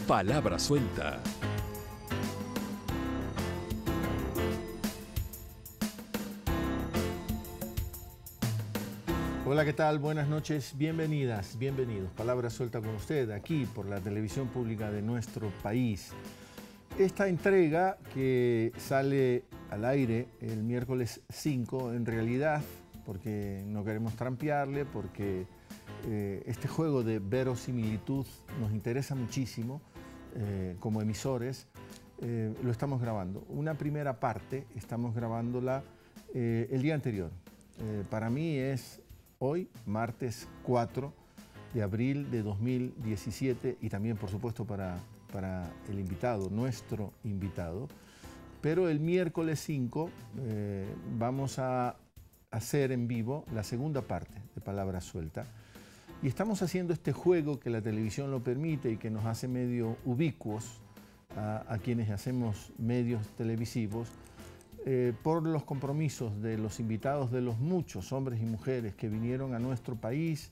Palabra suelta. Hola, ¿qué tal? Buenas noches, bienvenidas, bienvenidos. Palabra suelta con usted, aquí por la televisión pública de nuestro país. Esta entrega que sale al aire el miércoles 5, en realidad, porque no queremos trampearle, porque este juego de verosimilitud nos interesa muchísimo como emisores, lo estamos grabando. Una primera parte estamos grabándola el día anterior. Para mí es hoy, martes 4 de abril de 2017, y también, por supuesto, para el invitado, nuestro invitado. Pero el miércoles 5 vamos a hacer en vivo la segunda parte de Palabra Suelta. Y estamos haciendo este juego que la televisión lo permite y que nos hace medio ubicuos a quienes hacemos medios televisivos, por los compromisos de los invitados, de los muchos hombres y mujeres que vinieron a nuestro país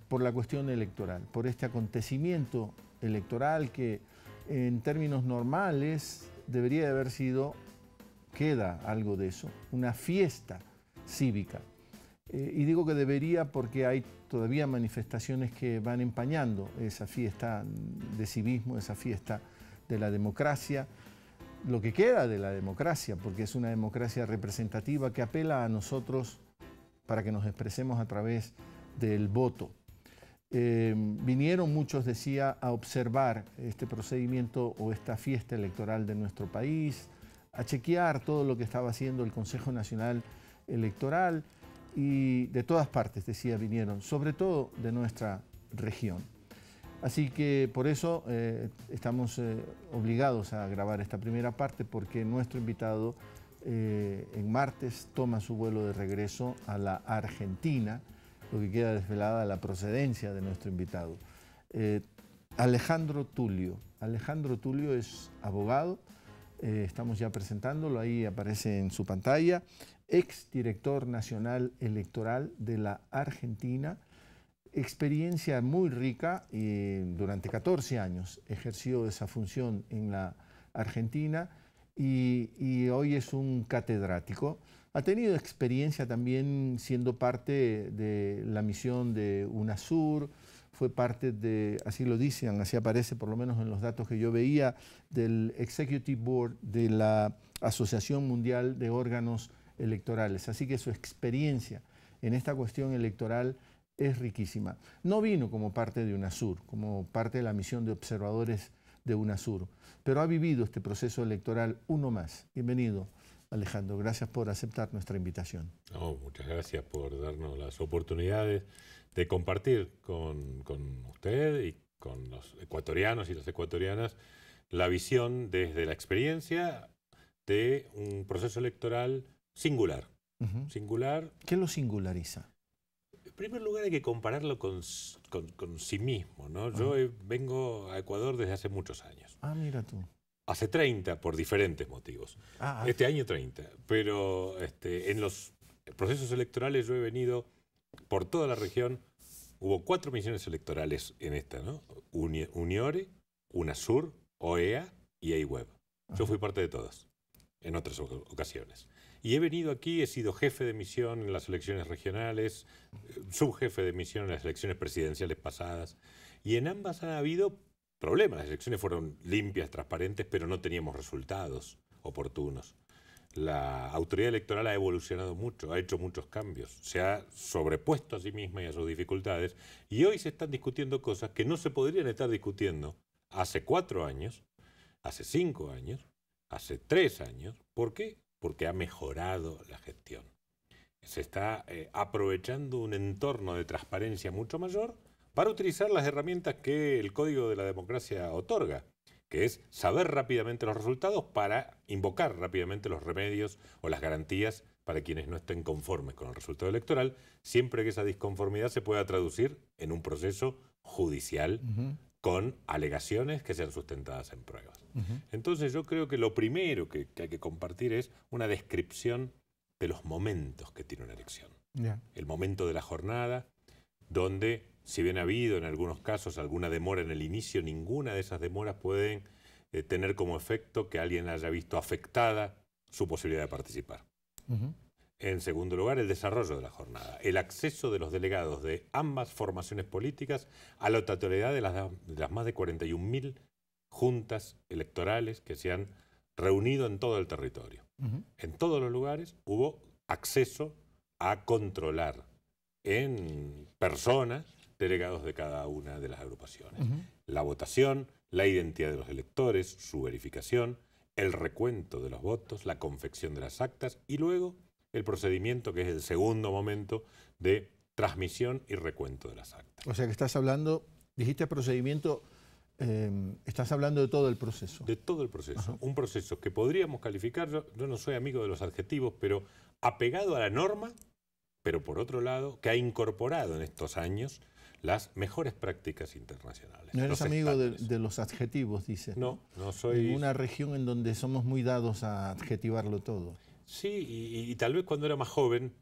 por la cuestión electoral, por este acontecimiento electoral que en términos normales debería de haber sido, queda algo de eso, una fiesta cívica. Y digo que debería porque hay todavía manifestaciones que van empañando esa fiesta de civismo, esa fiesta de la democracia, lo que queda de la democracia, porque es una democracia representativa que apela a nosotros para que nos expresemos a través del voto. Vinieron muchos, decía, a observar este procedimiento o esta fiesta electoral de nuestro país, a chequear todo lo que estaba haciendo el Consejo Nacional Electoral, y de todas partes, decía, vinieron, sobre todo de nuestra región. Así que por eso estamos obligados a grabar esta primera parte, porque nuestro invitado en martes toma su vuelo de regreso a la Argentina, lo que queda desvelada la procedencia de nuestro invitado. Alejandro Tulio. Alejandro Tulio es abogado, estamos ya presentándolo, ahí aparece en su pantalla, ex director nacional electoral de la Argentina. Experiencia muy rica, y durante 14 años ejerció esa función en la Argentina y hoy es un catedrático. Ha tenido experiencia también siendo parte de la misión de UNASUR, fue parte de, así lo dicen, así aparece por lo menos en los datos que yo veía, del Executive Board de la Asociación Mundial de Órganos Electorales. Así que su experiencia en esta cuestión electoral es riquísima. No vino como parte de UNASUR, como parte de la misión de observadores de UNASUR, pero ha vivido este proceso electoral uno más. Bienvenido, Alejandro. Gracias por aceptar nuestra invitación. No, muchas gracias por darnos las oportunidades de compartir con usted y con los ecuatorianos y las ecuatorianas la visión desde la experiencia de un proceso electoral singular. Singular. ¿Qué lo singulariza? En primer lugar, hay que compararlo con sí mismo, ¿no? Yo vengo a Ecuador desde hace muchos años. Ah, mira tú. Hace 30, por diferentes motivos. Este año 30. Pero en los procesos electorales yo he venido por toda la región. Hubo 4 misiones electorales en esta, ¿no? Uniore, UNASUR, OEA y AIWeb. Yo fui parte de todas, en otras ocasiones. Y he venido aquí, he sido jefe de misión en las elecciones regionales, subjefe de misión en las elecciones presidenciales pasadas, y en ambas ha habido problemas. Las elecciones fueron limpias, transparentes, pero no teníamos resultados oportunos. La autoridad electoral ha evolucionado mucho, ha hecho muchos cambios, se ha sobrepuesto a sí misma y a sus dificultades, y hoy se están discutiendo cosas que no se podrían estar discutiendo hace 4 años, hace 5 años, hace 3 años. ¿Por qué? Porque ha mejorado la gestión. Se está aprovechando un entorno de transparencia mucho mayor para utilizar las herramientas que el Código de la Democracia otorga, que es saber rápidamente los resultados para invocar rápidamente los remedios o las garantías para quienes no estén conformes con el resultado electoral, siempre que esa disconformidad se pueda traducir en un proceso judicial con alegaciones que sean sustentadas en pruebas. Entonces yo creo que lo primero que hay que compartir es una descripción de los momentos que tiene una elección. El momento de la jornada, donde si bien ha habido en algunos casos alguna demora en el inicio, ninguna de esas demoras pueden tener como efecto que alguien haya visto afectada su posibilidad de participar. En segundo lugar, el desarrollo de la jornada, el acceso de los delegados de ambas formaciones políticas a la totalidad de las más de 41.000 juntas electorales que se han reunido en todo el territorio. En todos los lugares hubo acceso a controlar en persona delegados de cada una de las agrupaciones. La votación, la identidad de los electores, su verificación, el recuento de los votos, la confección de las actas y luego el procedimiento que es el segundo momento de transmisión y recuento de las actas. O sea que estás hablando, dijiste procedimiento, estás hablando de todo el proceso. De todo el proceso. Un proceso que podríamos calificar, yo no soy amigo de los adjetivos, pero apegado a la norma, pero por otro lado, que ha incorporado en estos años las mejores prácticas internacionales. No eres amigo de los adjetivos, dices. No, no soy... En una región en donde somos muy dados a adjetivarlo todo. Sí, y tal vez cuando era más joven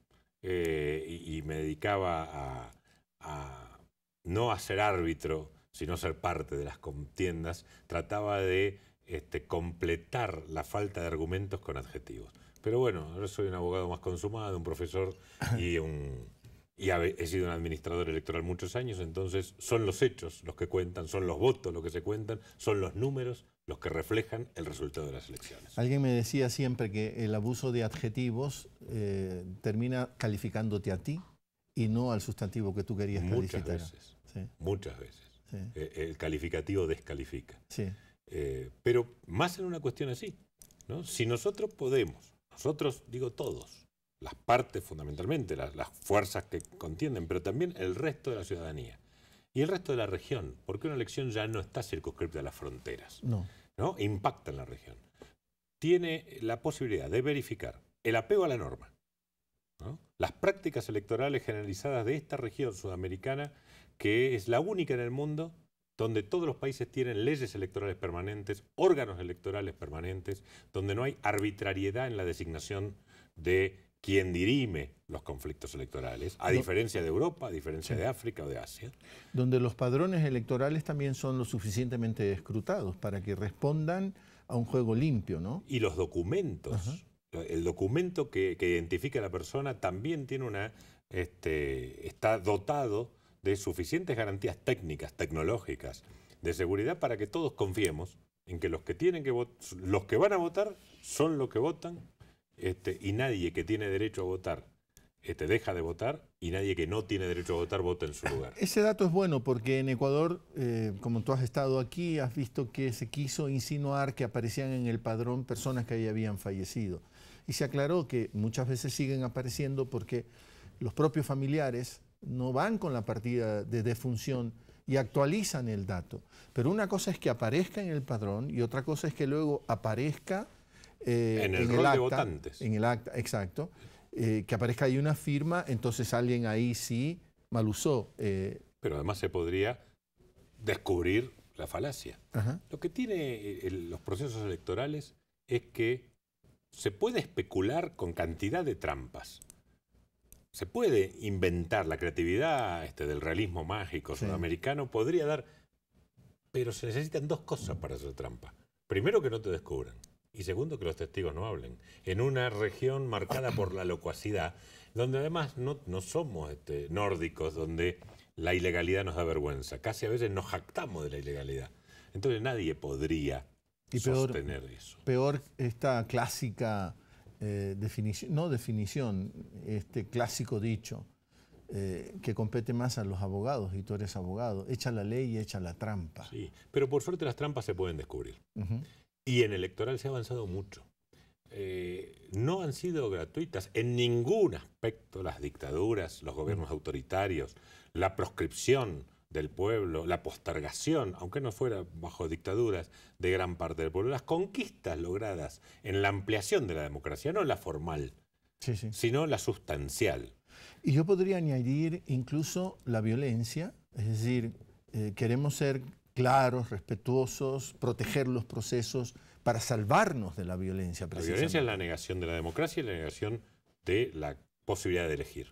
y me dedicaba a no a ser árbitro, sino ser parte de las contiendas, trataba de completar la falta de argumentos con adjetivos. Pero bueno, ahora soy un abogado más consumado, un profesor y he sido un administrador electoral muchos años, entonces son los hechos los que cuentan, son los votos los que se cuentan, son los números los que reflejan el resultado de las elecciones. Alguien me decía siempre que el abuso de adjetivos termina calificándote a ti y no al sustantivo que tú querías calificar. Muchas veces. Sí. El calificativo descalifica. Sí. Pero más en una cuestión así, ¿no? Si nosotros podemos, nosotros digo todos, las partes fundamentalmente, las fuerzas que contienden, pero también el resto de la ciudadanía y el resto de la región, porque una elección ya no está circunscrita a las fronteras, ¿no? Impacta en la región. Tiene la posibilidad de verificar el apego a la norma, ¿no? Las prácticas electorales generalizadas de esta región sudamericana, que es la única en el mundo donde todos los países tienen leyes electorales permanentes, órganos electorales permanentes, donde no hay arbitrariedad en la designación de quien dirime los conflictos electorales, a diferencia de Europa, a diferencia de África o de Asia. Donde los padrones electorales también son lo suficientemente escrutados para que respondan a un juego limpio, ¿no? Y los documentos, el documento que identifica a la persona también tiene está dotado de suficientes garantías técnicas, tecnológicas, de seguridad para que todos confiemos en que los que van a votar son los que votan, y nadie que tiene derecho a votar deja de votar y nadie que no tiene derecho a votar vota en su lugar. Ese dato es bueno porque en Ecuador, como tú has estado aquí, has visto que se quiso insinuar que aparecían en el padrón personas que ahí habían fallecido. Y se aclaró que muchas veces siguen apareciendo porque los propios familiares no van con la partida de defunción y actualizan el dato. Pero una cosa es que aparezca en el padrón y otra cosa es que luego aparezca en el rol acta, de votantes. En el acta, exacto. Que aparezca ahí una firma, entonces alguien ahí sí mal usó. Pero además se podría descubrir la falacia. Lo que tiene los procesos electorales es que se puede especular con cantidad de trampas. Se puede inventar, la creatividad del realismo mágico sudamericano podría dar, pero se necesitan dos cosas para hacer trampa. Primero, que no te descubran. Y segundo, que los testigos no hablen. En una región marcada por la locuacidad, donde además no somos nórdicos, donde la ilegalidad nos da vergüenza. Casi a veces nos jactamos de la ilegalidad. Entonces nadie podría sostener eso. Peor esta clásica clásico dicho, que compete más a los abogados, y tú eres abogado. Echa la ley y echa la trampa. Sí, pero por suerte las trampas se pueden descubrir. Y en electoral se ha avanzado mucho. No han sido gratuitas en ningún aspecto las dictaduras, los gobiernos autoritarios, la proscripción del pueblo, la postergación, aunque no fuera bajo dictaduras, de gran parte del pueblo, las conquistas logradas en la ampliación de la democracia, no la formal, sino la sustancial. Y yo podría añadir incluso la violencia, es decir, queremos ser claros, respetuosos, proteger los procesos para salvarnos de la violencia. La violencia es la negación de la democracia y la negación de la posibilidad de elegir.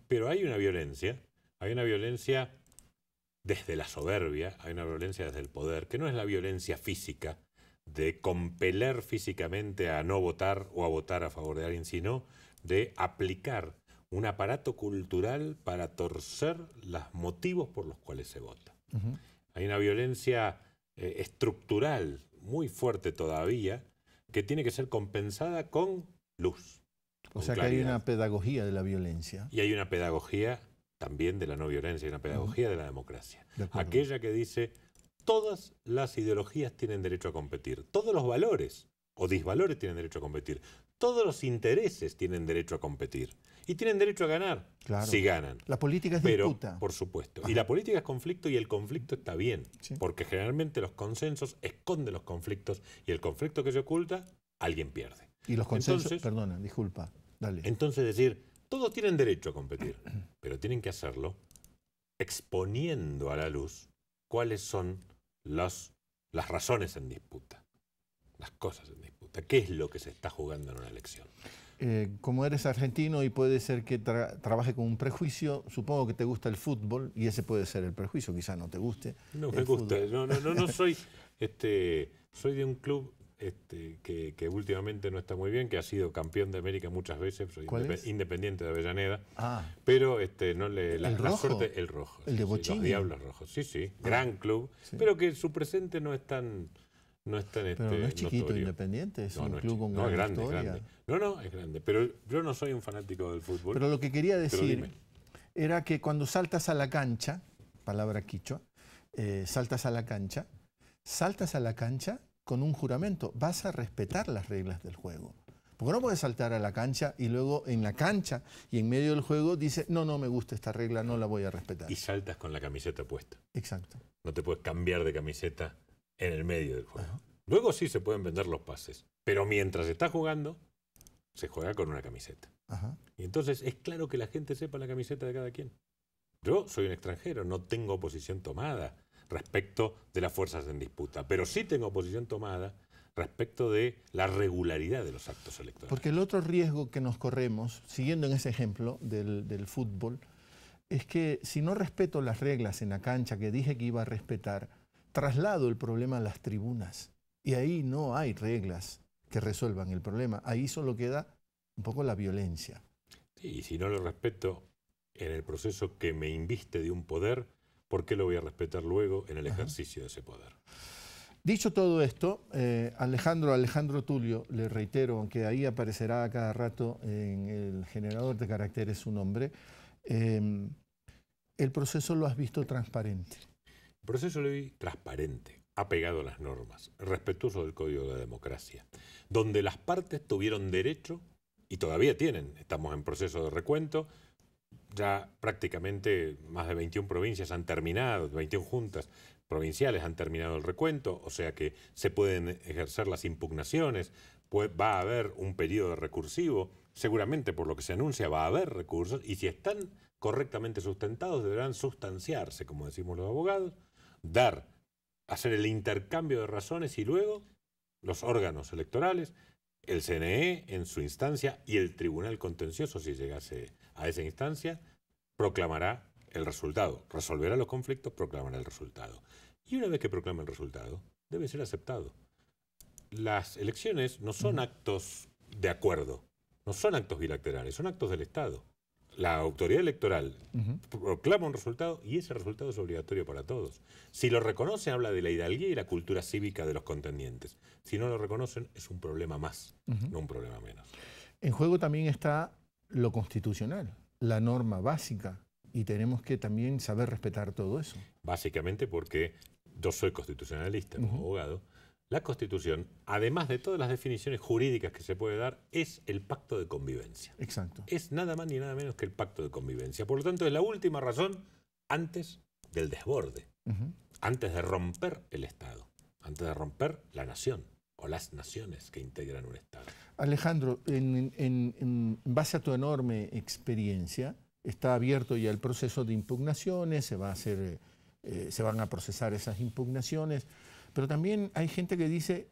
Pero hay una violencia desde la soberbia, hay una violencia desde el poder, que no es la violencia física de compeler físicamente a no votar o a votar a favor de alguien, sino de aplicar un aparato cultural para torcer los motivos por los cuales se vota. Hay una violencia estructural muy fuerte todavía que tiene que ser compensada con luz. O sea que hay una pedagogía de la violencia. Y hay una pedagogía también de la no violencia, hay una pedagogía de la democracia. Aquella que dice, todas las ideologías tienen derecho a competir, todos los valores o disvalores tienen derecho a competir, todos los intereses tienen derecho a competir y tienen derecho a ganar, si ganan. La política es disputa. Por supuesto. Y la política es conflicto y el conflicto está bien, porque generalmente los consensos esconden los conflictos y el conflicto que se oculta, alguien pierde. Y los consensos, perdona, disculpa, dale. Entonces decir, todos tienen derecho a competir, pero tienen que hacerlo exponiendo a la luz cuáles son las razones en disputa, las cosas en disputa, qué es lo que se está jugando en una elección. Como eres argentino y puede ser que trabaje con un prejuicio, supongo que te gusta el fútbol y ese puede ser el prejuicio, quizá no te guste. No me gusta, no soy, soy de un club que últimamente no está muy bien, que ha sido campeón de América muchas veces, soy Independiente de Avellaneda, pero no le la suerte, el rojo. El de Bochini. Los Diablos Rojos, gran club, pero que su presente no es tan... pero no es chiquito notorio. Independiente, es un club con gran historia. Es grande. No, es grande, pero yo no soy un fanático del fútbol. Pero lo que quería decir era que cuando saltas a la cancha, palabra quichua, saltas a la cancha con un juramento, vas a respetar las reglas del juego. Porque no puedes saltar a la cancha y luego en la cancha y en medio del juego dices, no me gusta esta regla, no la voy a respetar. Y saltas con la camiseta puesta. Exacto. No te puedes cambiar de camiseta en el medio del juego. Luego sí se pueden vender los pases, pero mientras está jugando, se juega con una camiseta. Y entonces es claro que la gente sepa la camiseta de cada quien. Yo soy un extranjero, no tengo posición tomada respecto de las fuerzas en disputa, pero sí tengo posición tomada respecto de la regularidad de los actos electorales. Porque el otro riesgo que nos corremos, siguiendo en ese ejemplo del fútbol, es que si no respeto las reglas en la cancha que dije que iba a respetar, traslado el problema a las tribunas y ahí no hay reglas que resuelvan el problema. Ahí solo queda un poco la violencia. Sí, y si no lo respeto en el proceso que me inviste de un poder, ¿por qué lo voy a respetar luego en el ejercicio de ese poder? Dicho todo esto, Alejandro Tulio, le reitero, aunque ahí aparecerá a cada rato en el generador de caracteres su nombre, el proceso lo has visto transparente. El proceso lo vi transparente, apegado a las normas, respetuoso del Código de la Democracia, donde las partes tuvieron derecho, y todavía tienen, estamos en proceso de recuento, ya prácticamente más de 21 provincias han terminado, 21 juntas provinciales han terminado el recuento, o sea que se pueden ejercer las impugnaciones, va a haber un periodo recursivo, seguramente por lo que se anuncia va a haber recursos, y si están correctamente sustentados deberán sustanciarse, como decimos los abogados, hacer el intercambio de razones y luego los órganos electorales, el CNE en su instancia y el Tribunal Contencioso, si llegase a esa instancia, proclamará el resultado. Resolverá los conflictos, proclamará el resultado. Y una vez que proclama el resultado, debe ser aceptado. Las elecciones no son actos de acuerdo, no son actos bilaterales, son actos del Estado. La autoridad electoral proclama un resultado y ese resultado es obligatorio para todos. Si lo reconocen, habla de la hidalguía y la cultura cívica de los contendientes. Si no lo reconocen, es un problema más, no un problema menos. En juego también está lo constitucional, la norma básica, y tenemos que también saber respetar todo eso. Básicamente porque yo soy constitucionalista como abogado. La Constitución, además de todas las definiciones jurídicas que se puede dar, es el pacto de convivencia. Exacto. Es nada más ni nada menos que el pacto de convivencia. Por lo tanto, es la última razón antes del desborde, antes de romper el Estado, antes de romper la nación o las naciones que integran un Estado. Alejandro, en base a tu enorme experiencia, está abierto ya el proceso de impugnaciones, se van a procesar esas impugnaciones. Pero también hay gente que dice,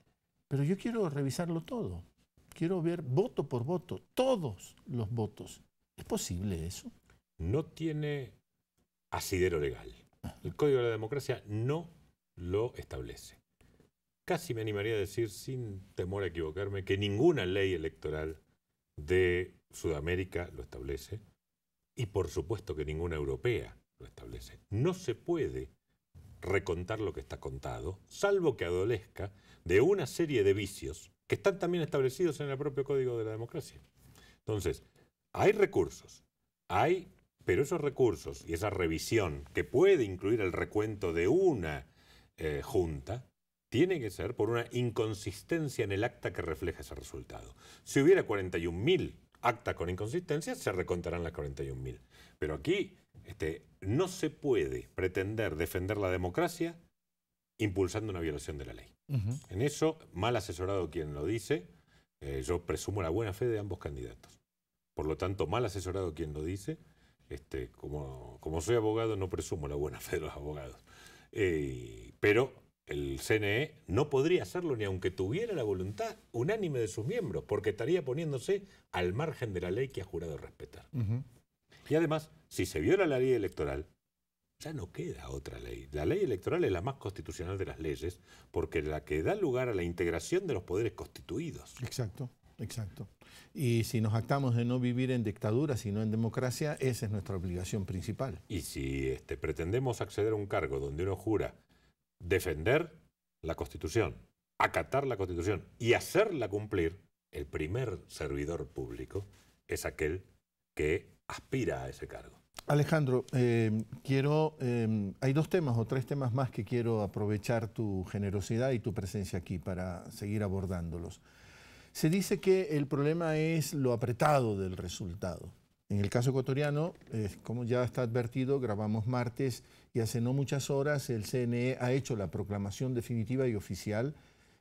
pero yo quiero revisarlo todo. Quiero ver voto por voto, todos los votos. ¿Es posible eso? No tiene asidero legal. El Código de la Democracia no lo establece. Casi me animaría a decir, sin temor a equivocarme, que ninguna ley electoral de Sudamérica lo establece y por supuesto que ninguna europea lo establece. No se puede recontar lo que está contado, salvo que adolezca de una serie de vicios que están también establecidos en el propio Código de la Democracia. Entonces, hay recursos, pero esos recursos y esa revisión que puede incluir el recuento de una junta, tiene que ser por una inconsistencia en el acta que refleja ese resultado. Si hubiera 41.000 actas con inconsistencia, se recontarán las 41.000. Pero aquí no se puede pretender defender la democracia impulsando una violación de la ley. En eso, mal asesorado quien lo dice, yo presumo la buena fe de ambos candidatos. Por lo tanto, mal asesorado quien lo dice, como soy abogado no presumo la buena fe de los abogados. Pero el CNE no podría hacerlo ni aunque tuviera la voluntad unánime de sus miembros, porque estaría poniéndose al margen de la ley que ha jurado respetar. Y además, si se viola la ley electoral, ya no queda otra ley. La ley electoral es la más constitucional de las leyes, porque es la que da lugar a la integración de los poderes constituidos. Exacto, exacto. Y si nos jactamos de no vivir en dictadura, sino en democracia, esa es nuestra obligación principal. Y si pretendemos acceder a un cargo donde uno jura defender la Constitución, acatar la Constitución y hacerla cumplir, el primer servidor público es aquel que aspira a ese cargo. Alejandro, hay 2 temas o 3 temas más que quiero aprovechar tu generosidad y tu presencia aquí para seguir abordándolos. Se dice que el problema es lo apretado del resultado. En el caso ecuatoriano, como ya está advertido, grabamos martes y hace no muchas horas el CNE ha hecho la proclamación definitiva y oficial.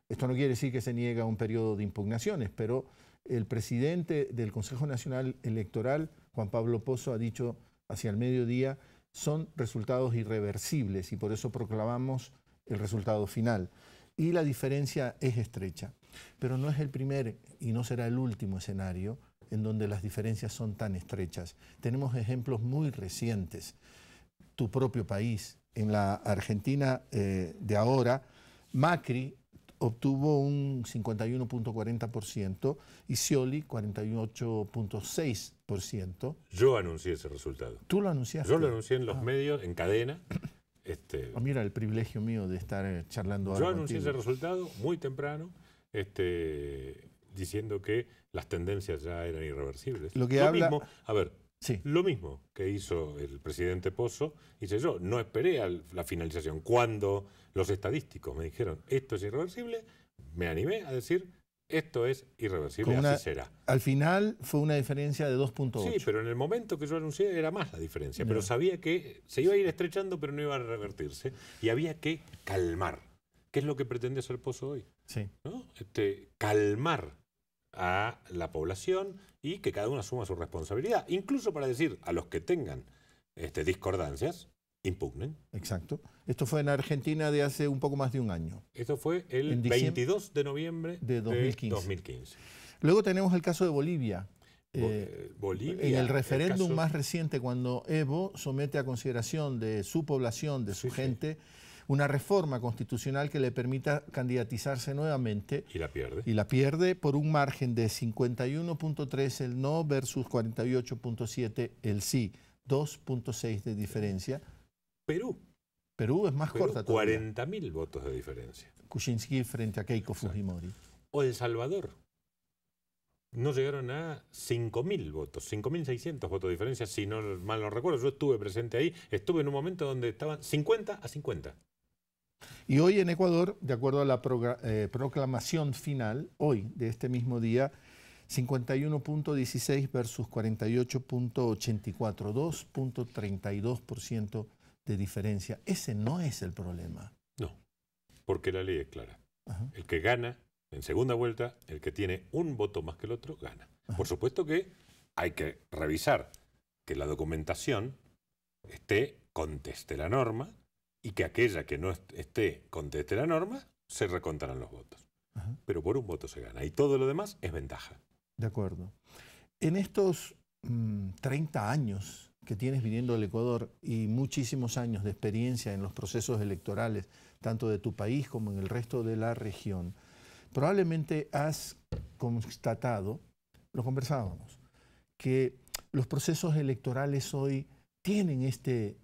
Esto no quiere decir que se niega a un periodo de impugnaciones, pero el presidente del Consejo Nacional Electoral, Juan Pablo Pozo, ha dicho hacia el mediodía, son resultados irreversibles y por eso proclamamos el resultado final. Y la diferencia es estrecha, pero no es el primer y no será el último escenario en donde las diferencias son tan estrechas. Tenemos ejemplos muy recientes. Tu propio país, en la Argentina de ahora, Macri obtuvo un 51.40% y Scioli 48.6%. Yo anuncié ese resultado. ¿Tú lo anunciaste? Yo lo anuncié en los medios, en cadena. Mira el privilegio mío de estar charlando ahora. Yo anuncié ese resultado muy temprano, diciendo que las tendencias ya eran irreversibles. Lo mismo que hizo el presidente Pozo, hice yo. No esperé a la finalización. Cuando los estadísticos me dijeron esto es irreversible, me animé a decir esto es irreversible, así será. Al final fue una diferencia de 2.8. Sí, pero en el momento que yo anuncié era más la diferencia. Pero sabía que se iba a ir estrechando, pero no iba a revertirse. Y había que calmar. ¿Qué es lo que pretende hacer Pozo hoy? Sí. ¿No? Calmar a la población y que cada uno asuma su responsabilidad. Incluso para decir a los que tengan discordancias, impugnen. Exacto. Esto fue en Argentina de hace un poco más de un año. Esto fue el 22 de noviembre de 2015. Luego tenemos el caso de Bolivia. Bolivia, en el referéndum más reciente, cuando Evo somete a consideración de su población, de su gente, una reforma constitucional que le permita candidatizarse nuevamente. Y la pierde. Y la pierde por un margen de 51.3 el no versus 48.7 el sí. 2.6 de diferencia. Perú es más corta todavía. 40.000 votos de diferencia. Kuczynski frente a Keiko Fujimori. O El Salvador. No llegaron a 5.000 votos, 5.600 votos de diferencia, si no mal no recuerdo. Yo estuve presente ahí, estuve en un momento donde estaban 50-50. Y hoy en Ecuador, de acuerdo a la proclamación final, hoy, de este mismo día, 51.16 versus 48.84, 2.32% de diferencia. Ese no es el problema. No, porque la ley es clara. El que gana en segunda vuelta, el que tiene un voto más que el otro, gana. Por supuesto que hay que revisar que la documentación conteste la norma y que aquella que no conteste la norma, se recontarán los votos. Pero por un voto se gana y todo lo demás es ventaja. De acuerdo. En estos 30 años que tienes viniendo al Ecuador y muchísimos años de experiencia en los procesos electorales, tanto de tu país como en el resto de la región, probablemente has constatado, lo conversábamos, que los procesos electorales hoy tienen este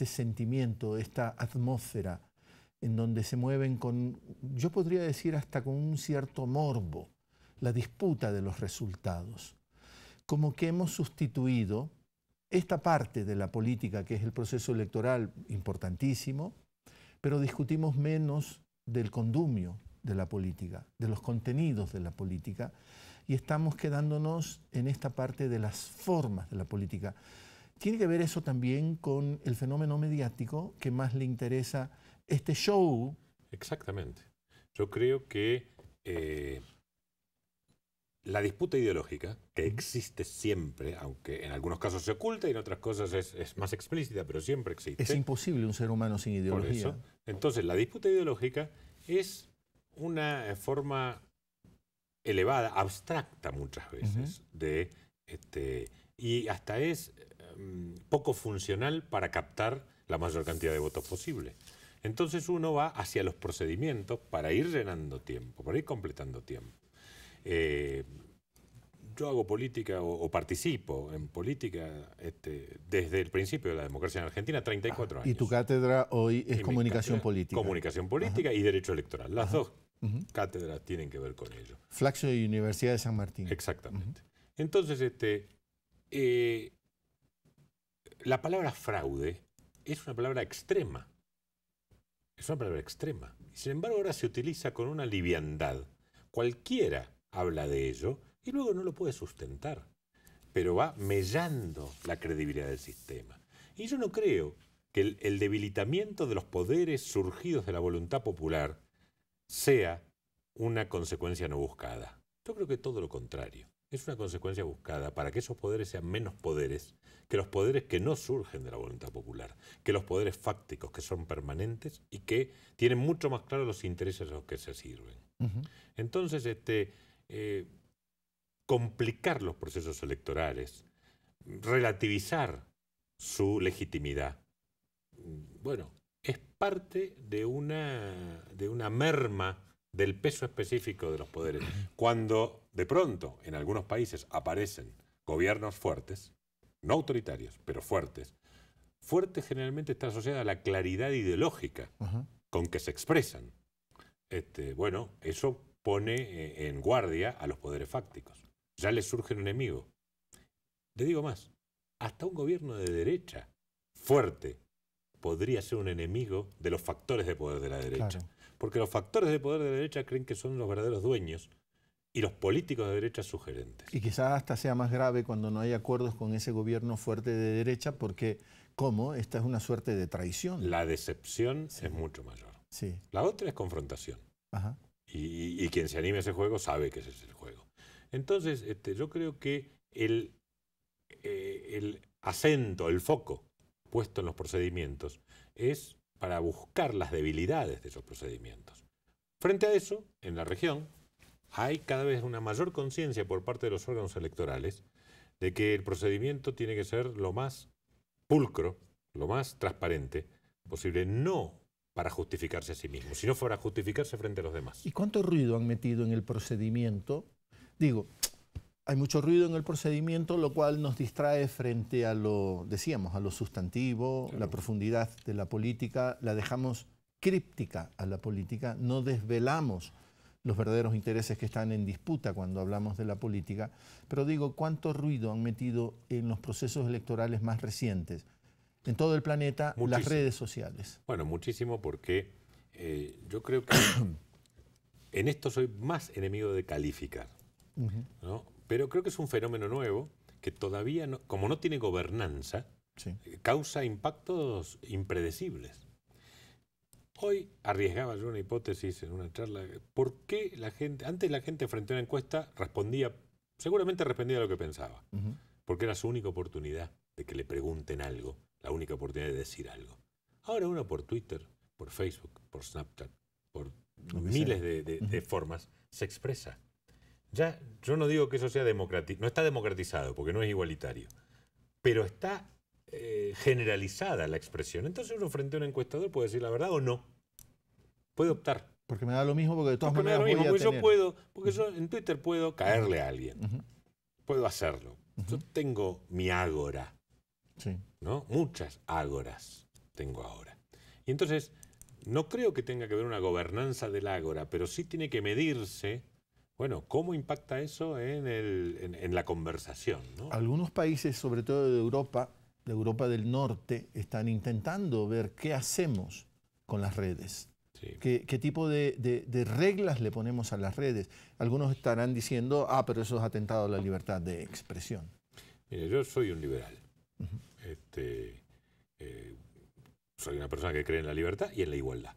sentimiento, esta atmósfera en donde se mueven con, yo podría decir hasta con un cierto morbo, la disputa de los resultados. Como que hemos sustituido esta parte de la política, que es el proceso electoral, importantísimo, pero discutimos menos del condumio de la política, de los contenidos de la política, y estamos quedándonos en esta parte de las formas de la política. ¿Tiene que ver eso también con el fenómeno mediático que más le interesa este show? Exactamente. Yo creo que la disputa ideológica, que existe siempre, aunque en algunos casos se oculta y en otras cosas es más explícita, pero siempre existe. Es imposible un ser humano sin ideología. Por eso. Entonces, la disputa ideológica es una forma elevada, abstracta muchas veces, y hasta es poco funcional para captar la mayor cantidad de votos posible. Entonces uno va hacia los procedimientos para ir llenando tiempo, para ir completando tiempo. Yo hago política o participo en política desde el principio de la democracia en Argentina, 34 años. Y tu cátedra hoy es comunicación política. Comunicación política y derecho electoral. Las dos cátedras tienen que ver con ello. Flaxo y Universidad de San Martín. Exactamente. Entonces, la palabra fraude es una palabra extrema. Es una palabra extrema. Sin embargo, ahora se utiliza con una liviandad. Cualquiera habla de ello y luego no lo puede sustentar. Pero va mellando la credibilidad del sistema. Y yo no creo que el debilitamiento de los poderes surgidos de la voluntad popular sea una consecuencia no buscada. Yo creo que todo lo contrario. Es una consecuencia buscada para que esos poderes sean menos poderes que los poderes que no surgen de la voluntad popular, que los poderes fácticos que son permanentes y que tienen mucho más claro los intereses a los que se sirven. Entonces, complicar los procesos electorales, relativizar su legitimidad, bueno, es parte de una merma del peso específico de los poderes. Cuando de pronto en algunos países aparecen gobiernos fuertes, no autoritarios, pero fuertes, fuerte generalmente está asociada a la claridad ideológica con que se expresan. Bueno, eso pone en guardia a los poderes fácticos. Ya les surge un enemigo. Le digo más, hasta un gobierno de derecha fuerte podría ser un enemigo de los factores de poder de la derecha. Claro. Porque los factores de poder de la derecha creen que son los verdaderos dueños y los políticos de derecha sugerentes. Y quizás hasta sea más grave cuando no hay acuerdos con ese gobierno fuerte de derecha porque, ¿cómo? Esta es una suerte de traición. La decepción es mucho mayor. Sí. La otra es confrontación. Y quien se anime a ese juego sabe que ese es el juego. Entonces, yo creo que el acento, el foco puesto en los procedimientos es para buscar las debilidades de esos procedimientos. Frente a eso, en la región, hay cada vez una mayor conciencia por parte de los órganos electorales de que el procedimiento tiene que ser lo más pulcro, lo más transparente posible, no para justificarse a sí mismo, sino para justificarse frente a los demás. ¿Y cuánto ruido han metido en el procedimiento? Digo, hay mucho ruido en el procedimiento, lo cual nos distrae frente a lo, decíamos, a lo sustantivo, claro. La profundidad de la política, la dejamos críptica a la política, no desvelamos los verdaderos intereses que están en disputa cuando hablamos de la política, pero digo, ¿cuánto ruido han metido en los procesos electorales más recientes? En todo el planeta, muchísimo. Las redes sociales. Bueno, muchísimo porque yo creo que en esto soy más enemigo de calificar, ¿no? Pero creo que es un fenómeno nuevo que todavía, no, como no tiene gobernanza, causa impactos impredecibles. Hoy arriesgaba yo una hipótesis en una charla. ¿Por qué la gente, antes la gente frente a una encuesta seguramente respondía a lo que pensaba? Porque era su única oportunidad de que le pregunten algo, la única oportunidad de decir algo. Ahora uno por Twitter, por Facebook, por Snapchat, por miles de formas, se expresa. Ya, yo no digo que eso sea democrático, no está democratizado porque no es igualitario, pero está generalizada la expresión. Entonces uno frente a un encuestador puede decir la verdad o no. Puede optar. Porque me da lo mismo, porque de todas maneras voy a porque tener. yo puedo, porque yo en Twitter puedo caerle a alguien. Puedo hacerlo. Yo tengo mi ágora. Sí. ¿No? Muchas ágoras tengo ahora. Y entonces, no creo que tenga que ver una gobernanza del ágora, pero sí tiene que medirse, bueno, cómo impacta eso en la conversación, ¿no? Algunos países, sobre todo de Europa del Norte, están intentando ver qué hacemos con las redes. Sí. ¿Qué tipo de reglas le ponemos a las redes? Algunos estarán diciendo, pero eso es atentado a la libertad de expresión. Mire, yo soy un liberal. Soy una persona que cree en la libertad y en la igualdad.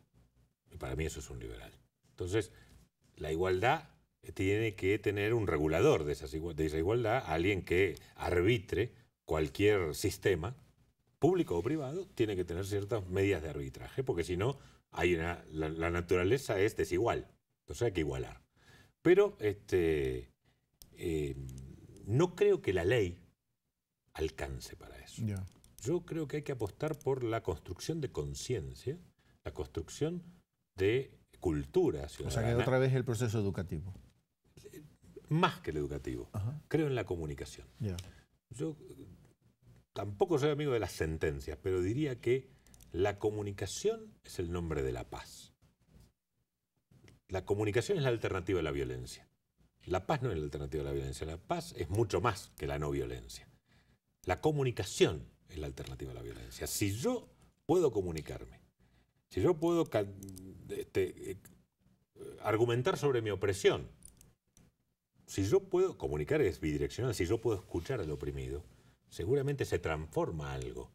Y para mí eso es un liberal. Entonces, la igualdad tiene que tener un regulador de esa igualdad, alguien que arbitre cualquier sistema, público o privado, tiene que tener ciertas medidas de arbitraje, porque si no, la naturaleza es desigual. Entonces hay que igualar. Pero no creo que la ley alcance para eso. Yeah. Yo creo que hay que apostar por la construcción de conciencia, la construcción de cultura ciudadana. O sea que otra vez el proceso educativo. Más que el educativo. Creo en la comunicación. Yeah. Yo tampoco soy amigo de las sentencias, pero diría que la comunicación es el nombre de la paz. La comunicación es la alternativa a la violencia. La paz no es la alternativa a la violencia. La paz es mucho más que la no violencia. La comunicación es la alternativa a la violencia. Si yo puedo comunicarme, si yo puedo argumentar sobre mi opresión, si yo puedo comunicar es bidireccional, si yo puedo escuchar al oprimido, seguramente se transforma algo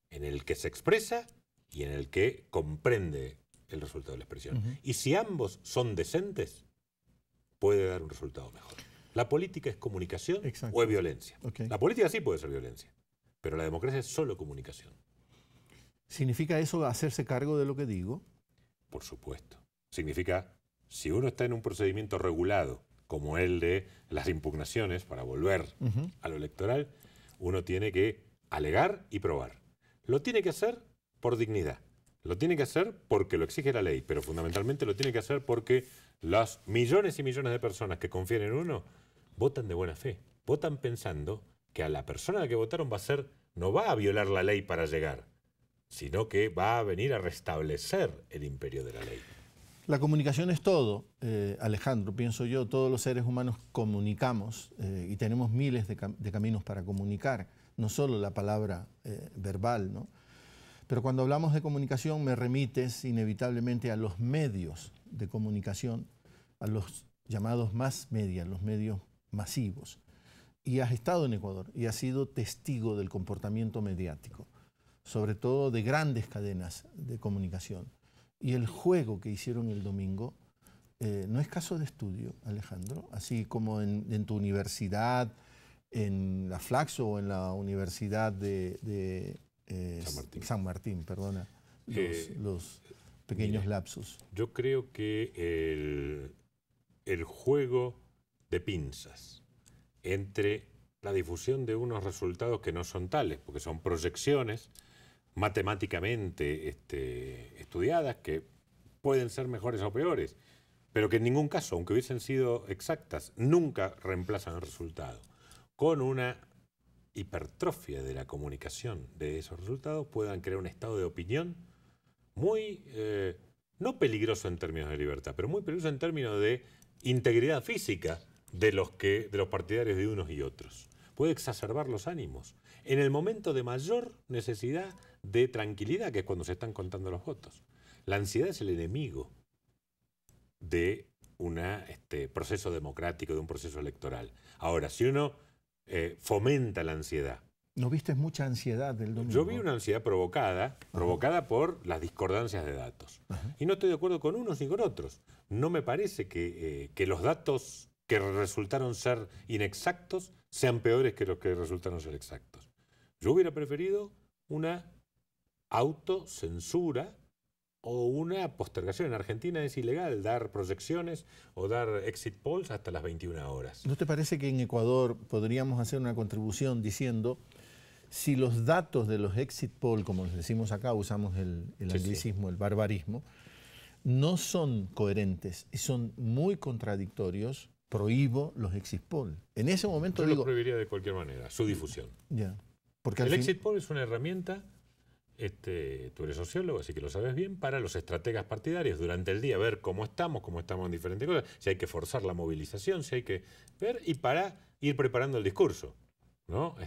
en el que se expresa y en el que comprende el resultado de la expresión. Y si ambos son decentes, puede dar un resultado mejor. La política es comunicación o es violencia. La política sí puede ser violencia, pero la democracia es solo comunicación. ¿Significa eso hacerse cargo de lo que digo? Por supuesto. Significa, si uno está en un procedimiento regulado, como el de las impugnaciones para volver a lo electoral, uno tiene que alegar y probar. Lo tiene que hacer por dignidad. Lo tiene que hacer porque lo exige la ley, pero fundamentalmente lo tiene que hacer porque los millones y millones de personas que confían en uno votan de buena fe. Votan pensando que a la persona a la que votaron no va a violar la ley para llegar, sino que va a venir a restablecer el imperio de la ley. La comunicación es todo, Alejandro, pienso yo. Todos los seres humanos comunicamos y tenemos miles de caminos para comunicar, no solo la palabra verbal, ¿no? Pero cuando hablamos de comunicación me remites inevitablemente a los medios de comunicación, a los llamados mass media, los medios masivos. Y has estado en Ecuador y has sido testigo del comportamiento mediático, sobre todo de grandes cadenas de comunicación. Y el juego que hicieron el domingo no es caso de estudio, Alejandro, así como en tu universidad, en la Flaxo o en la Universidad de San Martín, perdona, los pequeños lapsus. Yo creo que el juego de pinzas entre la difusión de unos resultados que no son tales, porque son proyecciones matemáticamente estudiadas que pueden ser mejores o peores, pero que en ningún caso, aunque hubiesen sido exactas, nunca reemplazan el resultado. Con una hipertrofia de la comunicación de esos resultados puedan crear un estado de opinión muy, no peligroso en términos de libertad, pero muy peligroso en términos de integridad física de los partidarios de unos y otros. Puede exacerbar los ánimos en el momento de mayor necesidad de tranquilidad, que es cuando se están contando los votos. La ansiedad es el enemigo de un proceso democrático, de un proceso electoral. Ahora, si uno fomenta la ansiedad. ¿No viste mucha ansiedad del domingo? Yo vi una ansiedad provocada por las discordancias de datos. Y no estoy de acuerdo con unos ni con otros. No me parece que los datos que resultaron ser inexactos sean peores que los que resultaron ser exactos. Yo hubiera preferido una autocensura o una postergación. En Argentina es ilegal dar proyecciones o dar exit polls hasta las 21 horas. ¿No te parece que en Ecuador podríamos hacer una contribución diciendo, si los datos de los exit poll, como les decimos acá, usamos el anglicismo, el barbarismo, no son coherentes y son muy contradictorios, prohíbo los exit poll. En ese momento yo lo prohibiría de cualquier manera, su difusión. Ya. Porque el exit poll es una herramienta, tú eres sociólogo, así que lo sabes bien, para los estrategas partidarios durante el día, ver cómo estamos en diferentes cosas, si hay que forzar la movilización, si hay que ver, y para ir preparando el discurso, ¿no?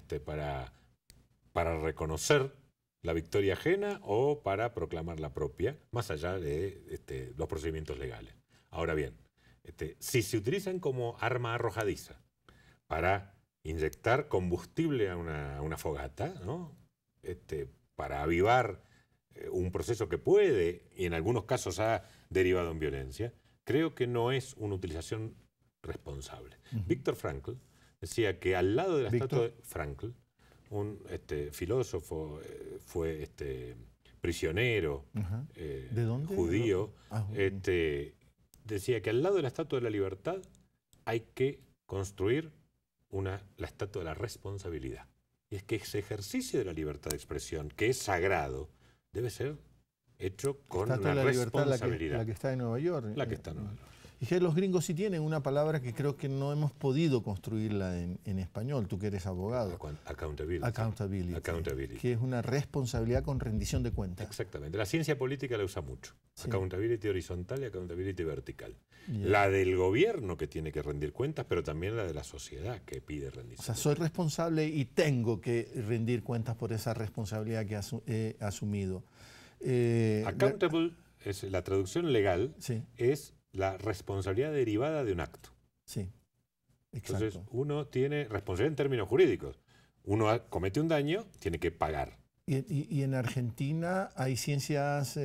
Para reconocer la victoria ajena o para proclamar la propia, más allá de los procedimientos legales. Ahora bien, si se utilizan como arma arrojadiza para inyectar combustible a una fogata, ¿no? Para avivar un proceso que puede, y en algunos casos ha derivado en violencia, creo que no es una utilización responsable. Víctor Frankl decía que al lado de la estatua de Frankl, un filósofo, fue prisionero, ¿de dónde? judío, decía que al lado de la estatua de la libertad hay que construir la estatua de la responsabilidad. Y es que ese ejercicio de la libertad de expresión, que es sagrado, debe ser hecho con una responsabilidad. La que está en Nueva York. La que está en Nueva York. Y que los gringos sí tienen una palabra que creo que no hemos podido construirla en español, tú que eres abogado. Accountability. Accountability. Que es una responsabilidad con rendición de cuentas. Exactamente. La ciencia política la usa mucho. Sí. Accountability horizontal y accountability vertical. Yeah. La del gobierno que tiene que rendir cuentas, pero también la de la sociedad que pide rendición. O sea, soy responsable y tengo que rendir cuentas por esa responsabilidad que he asumido. Accountable, es la traducción legal, sí. Es la responsabilidad derivada de un acto. Sí, exacto. Entonces, uno tiene responsabilidad en términos jurídicos. Uno comete un daño, tiene que pagar. ¿Y en Argentina hay ciencias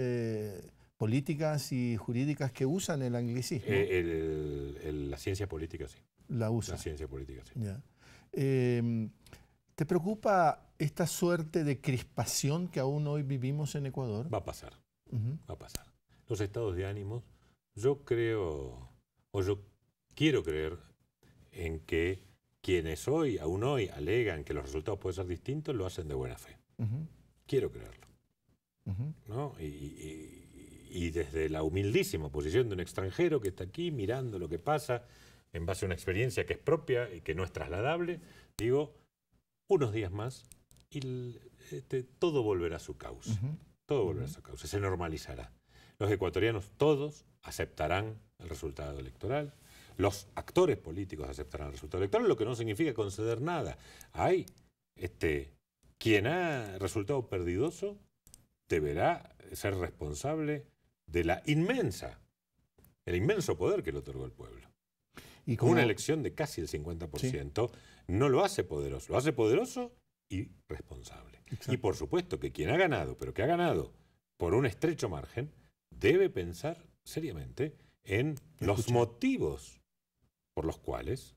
políticas y jurídicas que usan el anglicismo? La ciencia política, sí. La usa. La ciencia política, sí. Ya. ¿Te preocupa esta suerte de crispación que aún hoy vivimos en Ecuador? Va a pasar. Va a pasar. Los estados de ánimos, yo creo, o yo quiero creer en que quienes aún hoy, alegan que los resultados pueden ser distintos, lo hacen de buena fe. Quiero creerlo. ¿No? Y desde la humildísima posición de un extranjero que está aquí mirando lo que pasa en base a una experiencia que es propia y que no es trasladable, digo, unos días más y todo volverá a su cauce. Todo volverá a su cauce, se normalizará. Los ecuatorianos todos aceptarán el resultado electoral, los actores políticos aceptarán el resultado electoral, lo que no significa conceder nada. Hay quien ha resultado perdidoso deberá ser responsable de el inmenso poder que le otorgó el pueblo. Y como una elección de casi el 50%, sí, no lo hace poderoso y responsable. Exacto. Y por supuesto que quien ha ganado, pero que ha ganado por un estrecho margen, debe pensar seriamente en los motivos por los cuales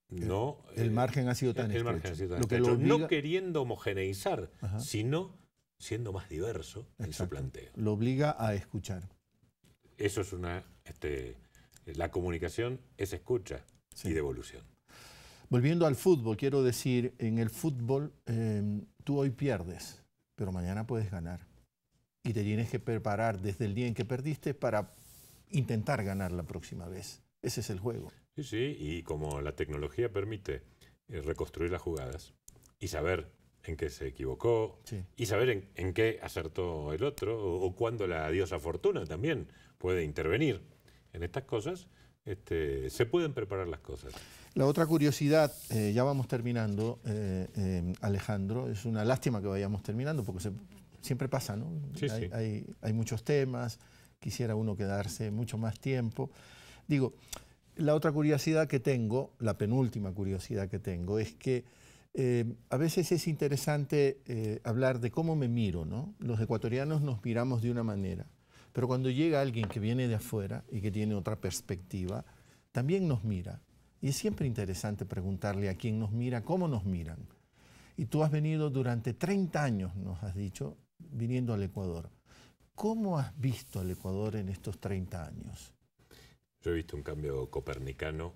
el margen ha sido tan estrecho. No queriendo homogeneizar, sino siendo más diverso. Exacto. En su planteo. Lo obliga a escuchar. Eso es la comunicación es escucha, sí, y devolución. Volviendo al fútbol, quiero decir, en el fútbol tú hoy pierdes, pero mañana puedes ganar. Y te tienes que preparar desde el día en que perdiste para intentar ganar la próxima vez. Ese es el juego. Sí, sí, y como la tecnología permite reconstruir las jugadas y saber en qué se equivocó, sí, y saber en qué acertó el otro, o cuándo la diosa Fortuna también puede intervenir en estas cosas, se pueden preparar las cosas. La otra curiosidad, ya vamos terminando, Alejandro, es una lástima que vayamos terminando porque siempre pasa, ¿no? Sí, hay muchos temas, quisiera uno quedarse mucho más tiempo. Digo, la otra curiosidad que tengo, la penúltima curiosidad que tengo, es que a veces es interesante hablar de cómo me miro, ¿no? Los ecuatorianos nos miramos de una manera, pero cuando llega alguien que viene de afuera y que tiene otra perspectiva, también nos mira. Y es siempre interesante preguntarle a quién nos mira, cómo nos miran. Y tú has venido durante 30 años, nos has dicho, viniendo al Ecuador. ¿Cómo has visto al Ecuador en estos 30 años? Yo he visto un cambio copernicano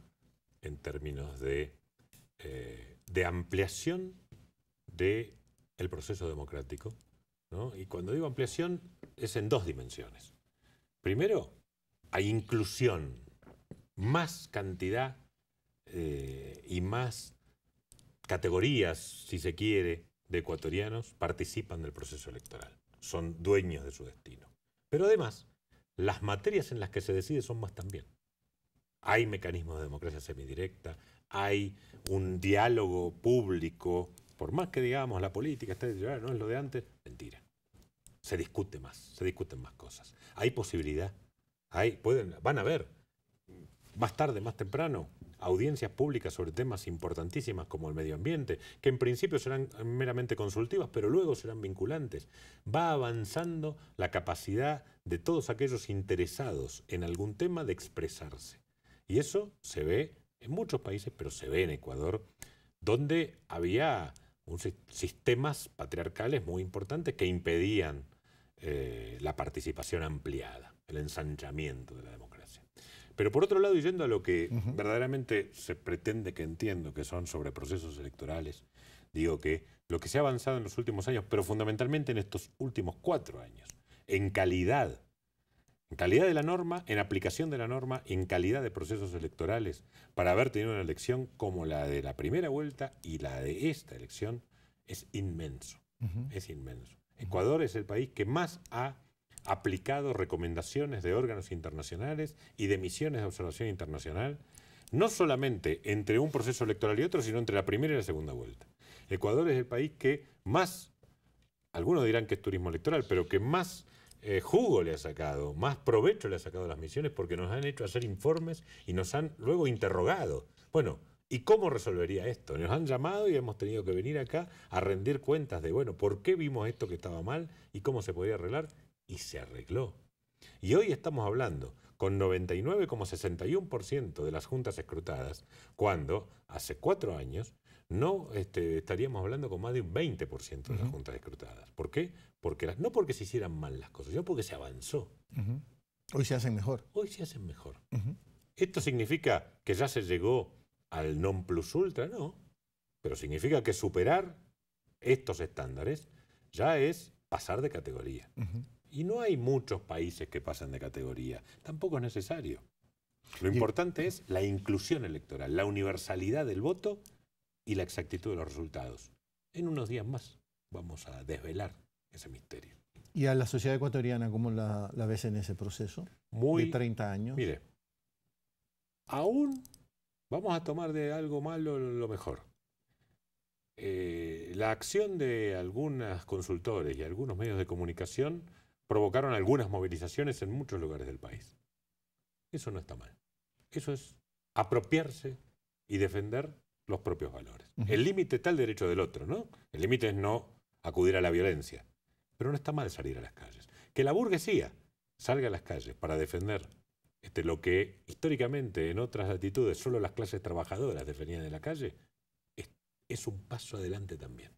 en términos de ampliación de el proceso democrático, ¿no? Y cuando digo ampliación es en dos dimensiones. Primero, hay inclusión, más cantidad y más categorías, si se quiere, de ecuatorianos participan del proceso electoral. Son dueños de su destino. Pero además, las materias en las que se decide son más también. Hay mecanismos de democracia semidirecta, hay un diálogo público, por más que digamos la política está deteriorada, no es lo de antes, mentira. Se discute más, se discuten más cosas. Hay posibilidad, van a haber, más tarde, más temprano, audiencias públicas sobre temas importantísimas como el medio ambiente, que en principio serán meramente consultivas, pero luego serán vinculantes. Va avanzando la capacidad de todos aquellos interesados en algún tema de expresarse. Y eso se ve en muchos países, pero se ve en Ecuador, donde había sistemas patriarcales muy importantes que impedían la participación ampliada, el ensanchamiento de la democracia. Pero por otro lado, y yendo a lo que verdaderamente se pretende que entiendo, que son sobre procesos electorales, digo que lo que se ha avanzado en los últimos años, pero fundamentalmente en estos últimos 4 años, en calidad de la norma, en aplicación de la norma, en calidad de procesos electorales, para haber tenido una elección como la de la primera vuelta y la de esta elección, es inmenso. Es inmenso. Ecuador es el país que más ha aplicado recomendaciones de órganos internacionales y de misiones de observación internacional, no solamente entre un proceso electoral y otro, sino entre la primera y la segunda vuelta. Ecuador es el país que más, algunos dirán que es turismo electoral, pero que más jugo le ha sacado, más provecho le ha sacado a las misiones, porque nos han hecho hacer informes y nos han luego interrogado. Bueno, ¿y cómo resolvería esto? Nos han llamado y hemos tenido que venir acá a rendir cuentas de, bueno, ¿por qué vimos esto que estaba mal y cómo se podía arreglar? Y se arregló. Y hoy estamos hablando con 99,61% de las juntas escrutadas, cuando hace 4 años no estaríamos hablando con más de un 20% de las juntas escrutadas. ¿Por qué? No porque se hicieran mal las cosas, sino porque se avanzó. Hoy se hacen mejor. Hoy se hacen mejor. ¿Esto significa que ya se llegó al non plus ultra? No. Pero significa que superar estos estándares ya es pasar de categoría. Y no hay muchos países que pasan de categoría. Tampoco es necesario. Lo importante es la inclusión electoral, la universalidad del voto y la exactitud de los resultados. En unos días más vamos a desvelar ese misterio. ¿Y a la sociedad ecuatoriana cómo la ves en ese proceso de 30 años? Mire, aún vamos a tomar de algo malo lo mejor. La acción de algunos consultores y algunos medios de comunicación provocaron algunas movilizaciones en muchos lugares del país. Eso no está mal. Eso es apropiarse y defender los propios valores. El límite está el derecho del otro, ¿no? El límite es no acudir a la violencia. Pero no está mal salir a las calles. Que la burguesía salga a las calles para defender lo que históricamente en otras latitudes solo las clases trabajadoras defendían en la calle, es un paso adelante también.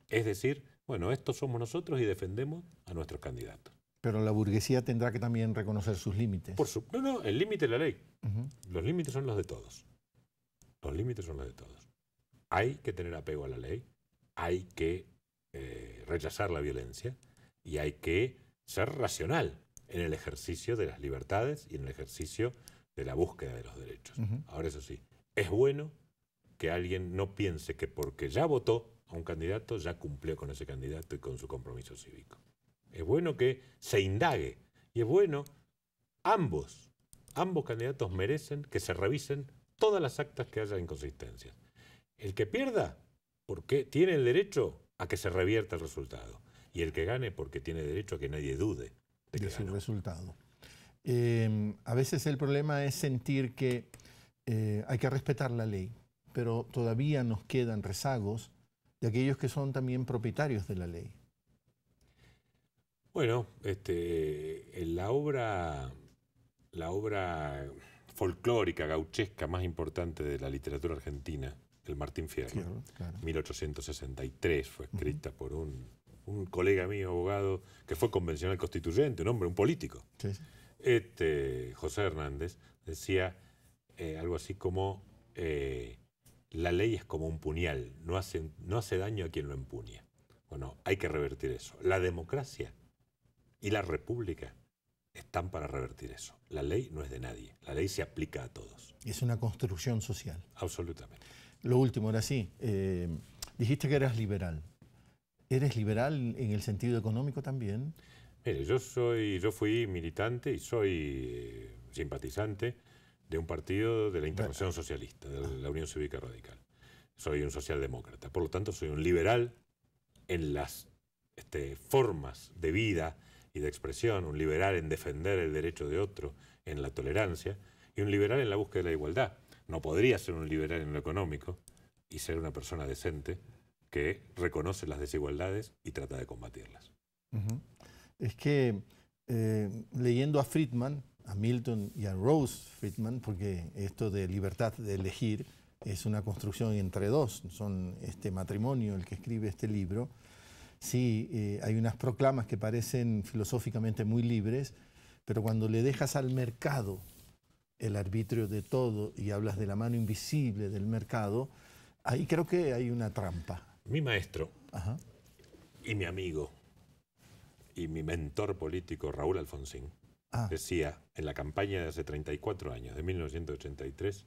Es decir, bueno, estos somos nosotros y defendemos a nuestros candidatos. Pero la burguesía tendrá que también reconocer sus límites. No, el límite es la ley. Los límites son los de todos. Los límites son los de todos. Hay que tener apego a la ley, hay que rechazar la violencia y hay que ser racional en el ejercicio de las libertades y en el ejercicio de la búsqueda de los derechos. Ahora, eso sí, es bueno que alguien no piense que porque ya votó a un candidato, ya cumplió con ese candidato y con su compromiso cívico. Es bueno que se indague y es bueno, ambos candidatos merecen que se revisen todas las actas que haya inconsistencias. El que pierda, porque tiene el derecho a que se revierta el resultado. Y el que gane, porque tiene derecho a que nadie dude de su resultado. A veces el problema es sentir que hay que respetar la ley, pero todavía nos quedan rezagos de aquellos que son también propietarios de la ley. Bueno, la obra folclórica, gauchesca más importante de la literatura argentina, el Martín Fierro, claro. 1863, fue escrita por un colega mío, abogado, que fue convencional constituyente, un hombre, un político. Sí. José Hernández decía algo así como la ley es como un puñal, no hace daño a quien lo empuña. Bueno, hay que revertir eso. La democracia y la república están para revertir eso. La ley no es de nadie, la ley se aplica a todos. Es una construcción social. Absolutamente. Lo último, ahora sí, dijiste que eras liberal. ¿Eres liberal en el sentido económico también? Mire, yo fui militante y soy simpatizante de un partido de la Internacional Socialista, de la Unión Cívica Radical. Soy un socialdemócrata, por lo tanto soy un liberal en las formas de vida y de expresión, un liberal en defender el derecho de otro, en la tolerancia, y un liberal en la búsqueda de la igualdad. No podría ser un liberal en lo económico y ser una persona decente que reconoce las desigualdades y trata de combatirlas. Es que leyendo a Friedman, a Milton y a Rose Friedman, porque esto de libertad de elegir es una construcción entre dos, son este matrimonio el que escribe este libro. Sí, hay unas proclamas que parecen filosóficamente muy libres, pero cuando le dejas al mercado el arbitrio de todo y hablas de la mano invisible del mercado, ahí creo que hay una trampa. Mi maestro y mi amigo y mi mentor político, Raúl Alfonsín, decía en la campaña de hace 34 años, de 1983,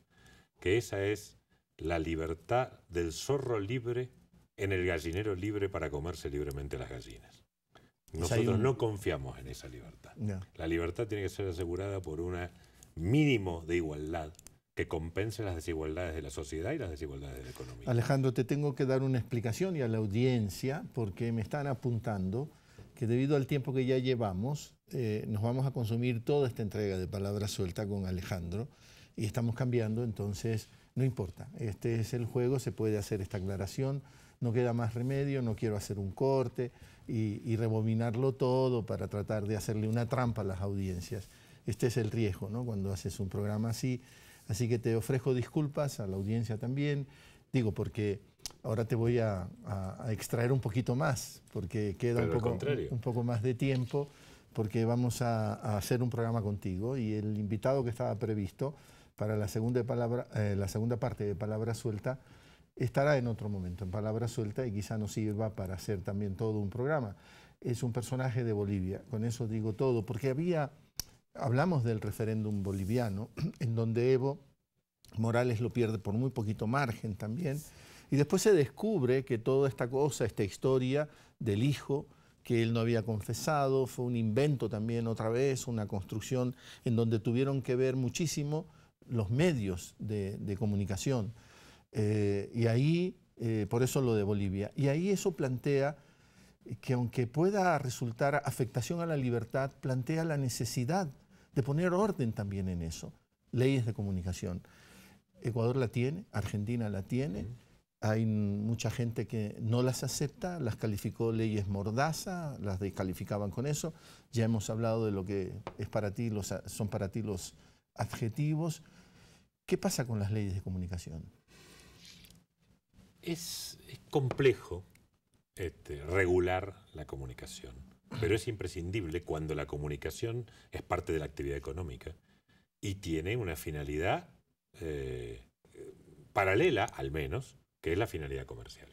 que esa es la libertad del zorro libre en el gallinero libre para comerse libremente las gallinas. Nosotros no confiamos en esa libertad. No. La libertad tiene que ser asegurada por un mínimo de igualdad que compense las desigualdades de la sociedad y las desigualdades de la economía. Alejandro, te tengo que dar una explicación y a la audiencia, porque me están apuntando que debido al tiempo que ya llevamos, nos vamos a consumir toda esta entrega de Palabra Suelta con Alejandro y estamos cambiando, entonces no importa. Este es el juego, se puede hacer esta aclaración. No queda más remedio, no quiero hacer un corte y rebobinarlo todo para tratar de hacerle una trampa a las audiencias. Este es el riesgo, ¿no?, cuando haces un programa así. Así que te ofrezco disculpas a la audiencia también. Digo, porque ahora te voy a extraer un poquito más, porque queda un poco más de tiempo, porque vamos a hacer un programa contigo y el invitado que estaba previsto para la segunda parte de Palabra Suelta estará en otro momento, en Palabra Suelta, y quizá nos sirva para hacer también todo un programa. Es un personaje de Bolivia, con eso digo todo, porque hablamos del referéndum boliviano, en donde Evo Morales lo pierde por muy poquito margen también, y después se descubre que toda esta cosa, esta historia del hijo, que él no había confesado, fue un invento también otra vez, una construcción en donde tuvieron que ver muchísimo los medios de comunicación. Y ahí, por eso lo de Bolivia, y ahí eso plantea que aunque pueda resultar afectación a la libertad, plantea la necesidad de poner orden también en eso, leyes de comunicación. Ecuador la tiene, Argentina la tiene, hay mucha gente que no las acepta, las calificó leyes mordaza, las descalificaban con eso, ya hemos hablado de lo que es para ti, son para ti los adjetivos. ¿Qué pasa con las leyes de comunicación? Es complejo regular la comunicación, pero es imprescindible cuando la comunicación es parte de la actividad económica y tiene una finalidad paralela, al menos, que es la finalidad comercial.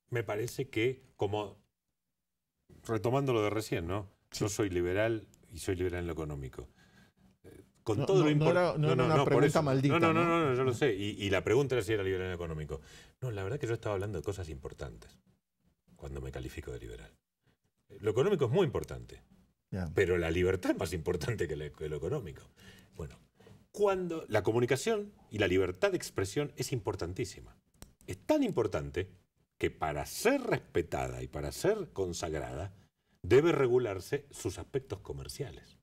Me parece que, como retomando lo de recién, ¿no? Sí. Yo soy liberal y soy liberal en lo económico. Con todo lo importante. No era una pregunta maldita. No, yo lo sé. Y la pregunta era si era liberal en lo económico. No, la verdad que yo estaba hablando de cosas importantes cuando me califico de liberal. Lo económico es muy importante, pero la libertad es más importante que lo económico. Bueno, cuando la comunicación y la libertad de expresión es importantísima. Es tan importante que para ser respetada y para ser consagrada debe regularse sus aspectos comerciales,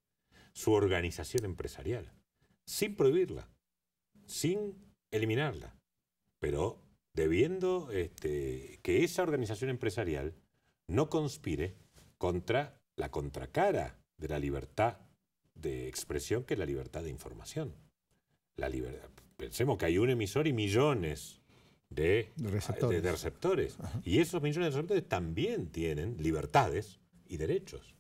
su organización empresarial, sin prohibirla, sin eliminarla, pero debiendo que esa organización empresarial no conspire contra la contracara de la libertad de expresión, que es la libertad de información. Pensemos que hay un emisor y millones de receptores. Y esos millones de receptores también tienen libertades y derechos.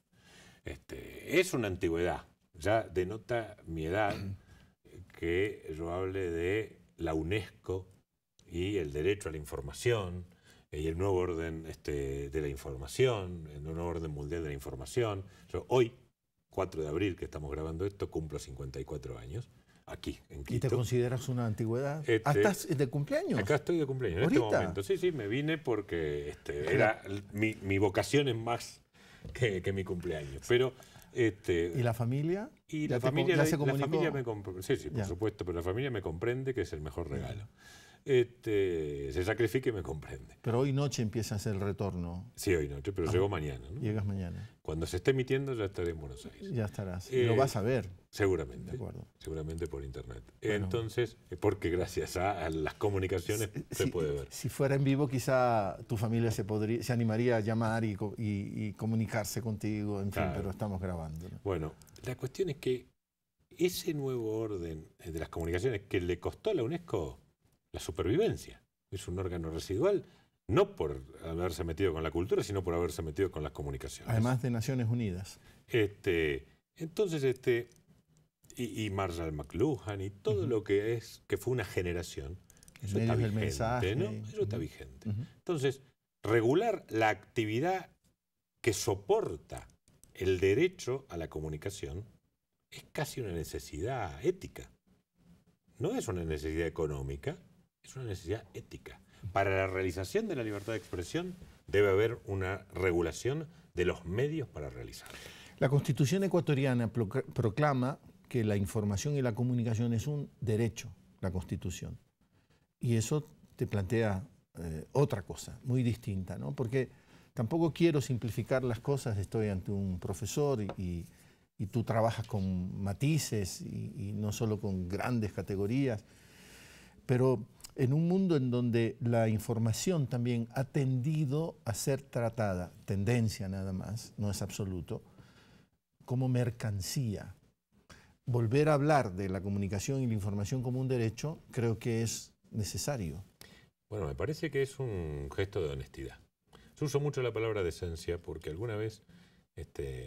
Es una antigüedad. Ya denota mi edad que yo hable de la UNESCO y el derecho a la información, y el nuevo orden de la información, el nuevo orden mundial de la información. Yo hoy, 4 de abril, que estamos grabando esto, cumplo 54 años, aquí, en Quito. ¿Y te consideras una antigüedad? ¿Estás de cumpleaños? Acá estoy de cumpleaños, en este momento. Sí, sí, me vine porque era mi vocación es más que mi cumpleaños. Pero, ¿y la familia? Y la familia me comprende. Sí, sí, por supuesto, pero la familia me comprende que es el mejor regalo. Se sacrifica y me comprende. Pero hoy noche empiezas el retorno. Sí, hoy noche, pero llego mañana, ¿no? Llegas mañana. Cuando se esté emitiendo ya estaré en Buenos Aires. Ya estarás. Lo vas a ver. Seguramente. De acuerdo. Seguramente por internet. Bueno. Entonces, porque gracias a las comunicaciones se puede ver. Si fuera en vivo, quizá tu familia se animaría a llamar y comunicarse contigo, en fin, pero estamos grabando, ¿no? Bueno, la cuestión es que ese nuevo orden de las comunicaciones que le costó a la UNESCO la supervivencia, es un órgano residual, no por haberse metido con la cultura, sino por haberse metido con las comunicaciones. Además de Naciones Unidas. Entonces, y Marshall McLuhan y todo lo que fue una generación, eso está vigente, mensaje, ¿no? Eso está vigente. Entonces, regular la actividad que soporta el derecho a la comunicación es casi una necesidad ética. No es una necesidad económica, es una necesidad ética. Para la realización de la libertad de expresión debe haber una regulación de los medios para realizarla. La Constitución ecuatoriana proclama que la información y la comunicación es un derecho, la Constitución. Y eso te plantea otra cosa, muy distinta, ¿no? Porque tampoco quiero simplificar las cosas, estoy ante un profesor y tú trabajas con matices y no solo con grandes categorías, pero en un mundo en donde la información también ha tendido a ser tratada, tendencia nada más, no es absoluto, como mercancía. Volver a hablar de la comunicación y la información como un derecho creo que es necesario. Bueno, me parece que es un gesto de honestidad. Yo uso mucho la palabra decencia porque alguna vez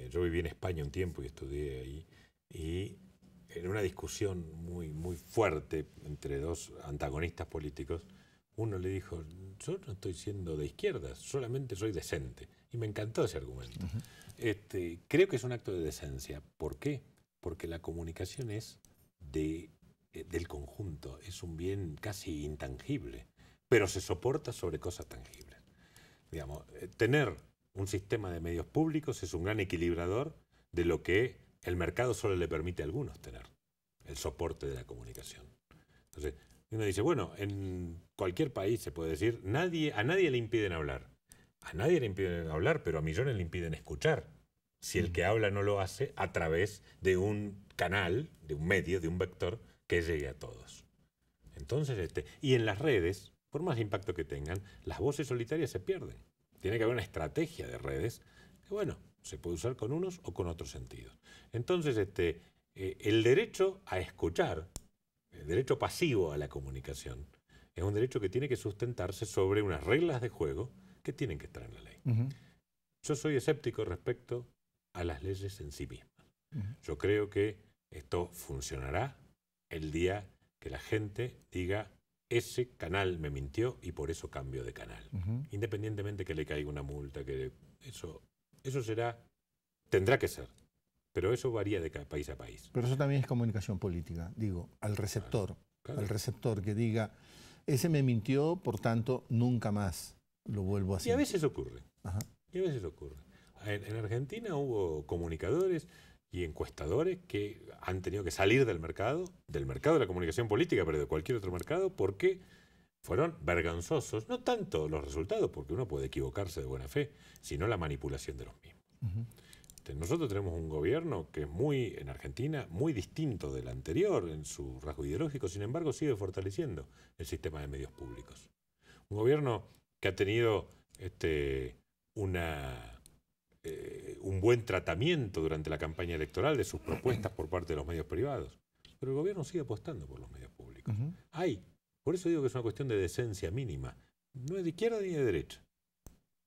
yo viví en España un tiempo y estudié ahí, y en una discusión muy, muy fuerte entre dos antagonistas políticos, uno le dijo, yo no estoy siendo de izquierdas, solamente soy decente. Y me encantó ese argumento. Creo que es un acto de decencia. ¿Por qué? Porque la comunicación es del conjunto, es un bien casi intangible, pero se soporta sobre cosas tangibles. Digamos, tener un sistema de medios públicos es un gran equilibrador de lo que el mercado solo le permite a algunos tener, el soporte de la comunicación. Entonces, uno dice, bueno, en cualquier país se puede decir, a nadie le impiden hablar. A nadie le impiden hablar, pero a millones le impiden escuchar. Si el que habla no lo hace a través de un canal, de un medio, de un vector que llegue a todos. Entonces, y en las redes, por más impacto que tengan, las voces solitarias se pierden. Tiene que haber una estrategia de redes que, bueno, se puede usar con unos o con otros sentidos. Entonces, el derecho a escuchar, el derecho pasivo a la comunicación, es un derecho que tiene que sustentarse sobre unas reglas de juego que tienen que estar en la ley. Yo soy escéptico respecto a las leyes en sí mismas. Yo creo que esto funcionará el día que la gente diga, ese canal me mintió y por eso cambio de canal. Independientemente que le caiga una multa, que eso tendrá que ser. Pero eso varía de cada país a país. Pero eso también es comunicación política, digo, al receptor. Claro. Al receptor que diga, ese me mintió, por tanto, nunca más lo vuelvo a hacer. Y a veces ocurre. Y a veces ocurre. En Argentina hubo comunicadores y encuestadores que han tenido que salir del mercado de la comunicación política, pero de cualquier otro mercado, porque fueron vergonzosos. No tanto los resultados, porque uno puede equivocarse de buena fe, sino la manipulación de los mismos. Nosotros tenemos un gobierno que es en Argentina, muy distinto del anterior en su rasgo ideológico, sin embargo sigue fortaleciendo el sistema de medios públicos. Un gobierno que ha tenido un buen tratamiento durante la campaña electoral de sus propuestas por parte de los medios privados. Pero el gobierno sigue apostando por los medios públicos. Por eso digo que es una cuestión de decencia mínima. No es de izquierda ni de derecha.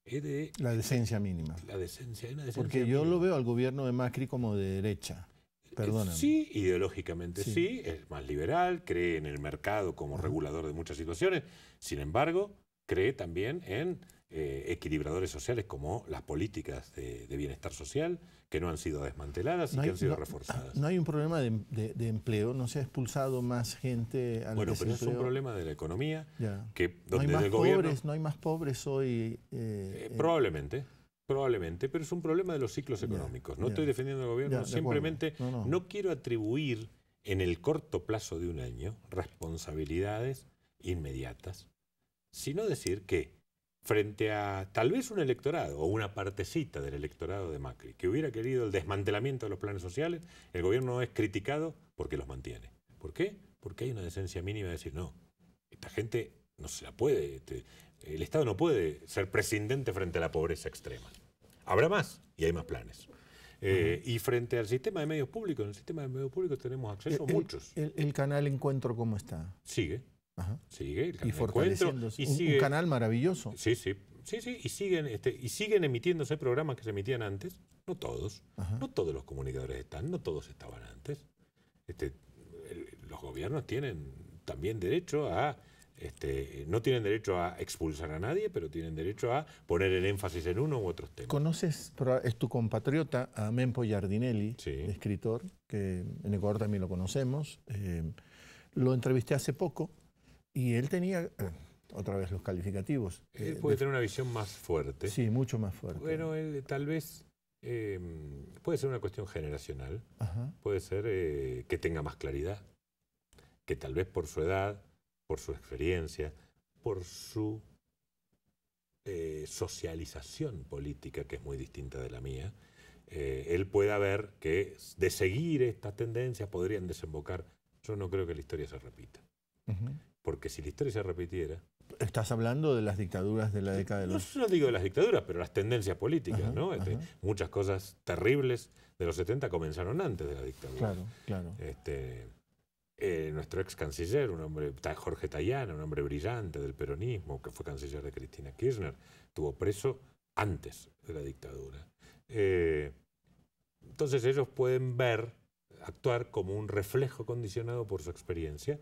Es de la decencia mínima. La decencia, hay una decencia Porque yo lo veo al gobierno de Macri como de derecha. Perdóname. Sí, ideológicamente sí, es más liberal, cree en el mercado como regulador de muchas situaciones. Sin embargo, cree también en equilibradores sociales como las políticas de bienestar social, que no han sido desmanteladas y que han sido reforzadas. No hay un problema de empleo, no se ha expulsado más gente al Bueno, pero desempleo. es un problema de la economía, que donde no hay más el gobierno... pobres, no hay más pobres hoy. Probablemente, pero es un problema de los ciclos económicos. No estoy defendiendo al gobierno, simplemente no quiero atribuir en el corto plazo de un año responsabilidades inmediatas, sino decir que frente a tal vez un electorado o una partecita del electorado de Macri que hubiera querido el desmantelamiento de los planes sociales, el gobierno es criticado porque los mantiene. ¿Por qué? Porque hay una decencia mínima de decir, no, esta gente no se la puede, el Estado no puede ser prescindente frente a la pobreza extrema. Habrá más y hay más planes. Y frente al sistema de medios públicos, en el sistema de medios públicos tenemos acceso a muchos. ¿El canal Encuentro cómo está? Sigue. Sigue el canal y fortaleciéndose. Un canal maravilloso. Sí, y siguen emitiéndose programas que se emitían antes. No todos. No todos los comunicadores están, no todos estaban antes. Los gobiernos tienen también derecho a... no tienen derecho a expulsar a nadie, pero tienen derecho a poner el énfasis en uno u otros temas. ¿Conoces, es tu compatriota, a Mempo Giardinelli, escritor, que en Ecuador también lo conocemos? Lo entrevisté hace poco y él tenía, otra vez los calificativos. Él puede tener una visión más fuerte. Sí, mucho más fuerte. Bueno, él tal vez puede ser una cuestión generacional, puede ser que tenga más claridad, que tal vez por su edad, por su experiencia, por su socialización política, que es muy distinta de la mía, él pueda ver que de seguir estas tendencias podrían desembocar. Yo no creo que la historia se repita. Porque si la historia se repitiera... Estás hablando de las dictaduras de la década de los... No digo de las dictaduras, pero las tendencias políticas, ¿no? Muchas cosas terribles de los 70 comenzaron antes de la dictadura. Claro. Nuestro ex canciller, un hombre, Jorge Tayana, un hombre brillante del peronismo, que fue canciller de Cristina Kirchner, estuvo preso antes de la dictadura. Entonces ellos pueden actuar como un reflejo condicionado por su experiencia,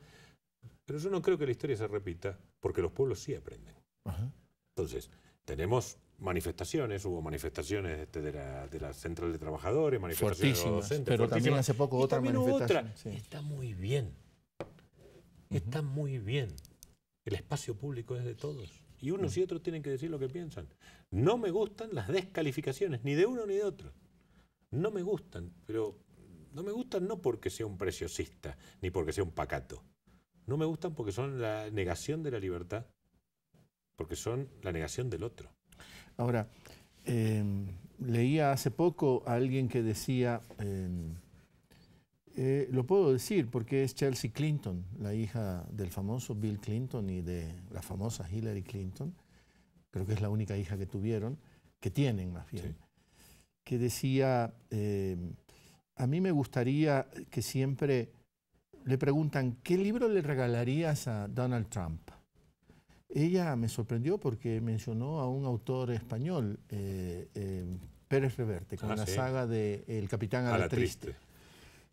pero yo no creo que la historia se repita, porque los pueblos sí aprenden. Entonces, tenemos manifestaciones, hubo manifestaciones de la Central de Trabajadores, manifestaciones de los docentes. Pero también hace poco otra manifestación. Sí. Está muy bien. Está muy bien. El espacio público es de todos. Y unos y otros tienen que decir lo que piensan. No me gustan las descalificaciones, ni de uno ni de otro. No me gustan, pero no me gustan no porque sea un preciosista, ni porque sea un pacato. No me gustan porque son la negación de la libertad, porque son la negación del otro. Ahora, leía hace poco a alguien que decía, lo puedo decir porque es Chelsea Clinton, la hija del famoso Bill Clinton y de la famosa Hillary Clinton, creo que es la única hija que tuvieron, que tienen más bien, que decía, a mí me gustaría que siempre le preguntan, ¿qué libro le regalarías a Donald Trump? Ella me sorprendió porque mencionó a un autor español, Pérez Reverte, con la saga de El Capitán a la Triste.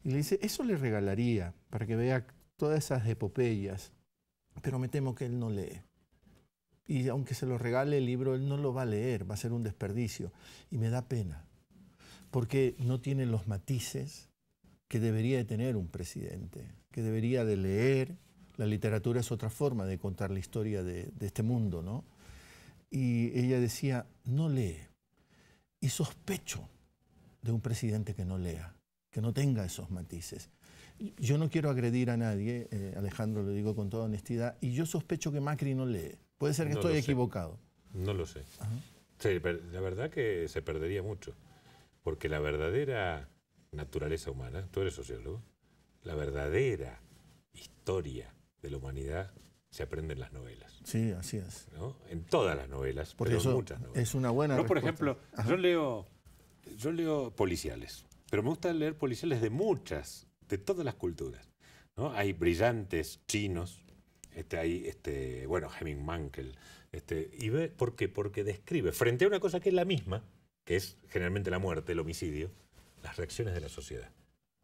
Y le dice, eso le regalaría para que vea todas esas epopeyas, pero me temo que él no lee. Y aunque se lo regale el libro, él no lo va a leer, va a ser un desperdicio. Y me da pena, porque no tiene los matices que debería de tener un presidente, que debería de leer. La literatura es otra forma de contar la historia de este mundo, ¿no? Y ella decía, no lee. Y sospecho de un presidente que no lea, que no tenga esos matices. Yo no quiero agredir a nadie, Alejandro, lo digo con toda honestidad, y yo sospecho que Macri no lee. Puede ser que estoy equivocado. No lo sé. Sí, la verdad que se perdería mucho, porque la verdadera naturaleza humana, tú eres sociólogo, la verdadera historia de la humanidad se aprende en las novelas. Sí, así es. ¿No? En todas las novelas, por pero eso en muchas novelas. Es una buena respuesta. Por ejemplo, yo leo policiales, pero me gusta leer policiales de todas las culturas, ¿no? Hay brillantes chinos, bueno, Hemming Mankel, ¿por qué? Porque describe, frente a una cosa que es la misma, que es generalmente la muerte, el homicidio, las reacciones de la sociedad.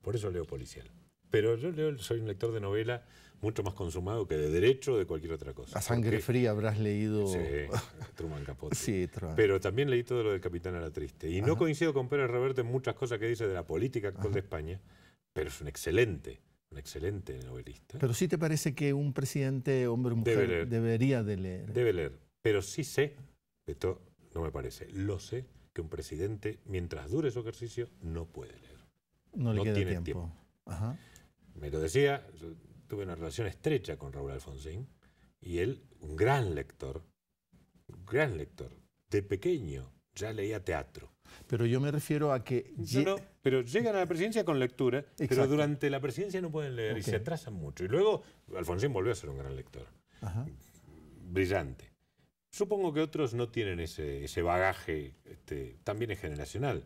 Por eso leo policial. Pero yo soy un lector de novela mucho más consumado que de derecho o de cualquier otra cosa. A sangre fría habrás leído... Sí, Truman Capote. Sí, Truman. Pero también leí todo lo del Capitán a la Triste. Y no coincido con Pérez Reverte en muchas cosas que dice de la política actual de España, pero es un excelente novelista. Pero sí te parece que un presidente, hombre o mujer, debería de leer. Debe leer. Pero sí sé, esto no me parece, lo sé, que un presidente, mientras dure su ejercicio, no puede leer. No le queda tiempo. Ajá. Me lo decía, yo tuve una relación estrecha con Raúl Alfonsín, y él, un gran lector, de pequeño ya leía teatro. Pero yo me refiero a que... pero llegan a la presidencia con lectura, exacto, pero durante la presidencia no pueden leer y se atrasan mucho. Y luego Alfonsín volvió a ser un gran lector. Ajá. Brillante. Supongo que otros no tienen ese bagaje, también es generacional.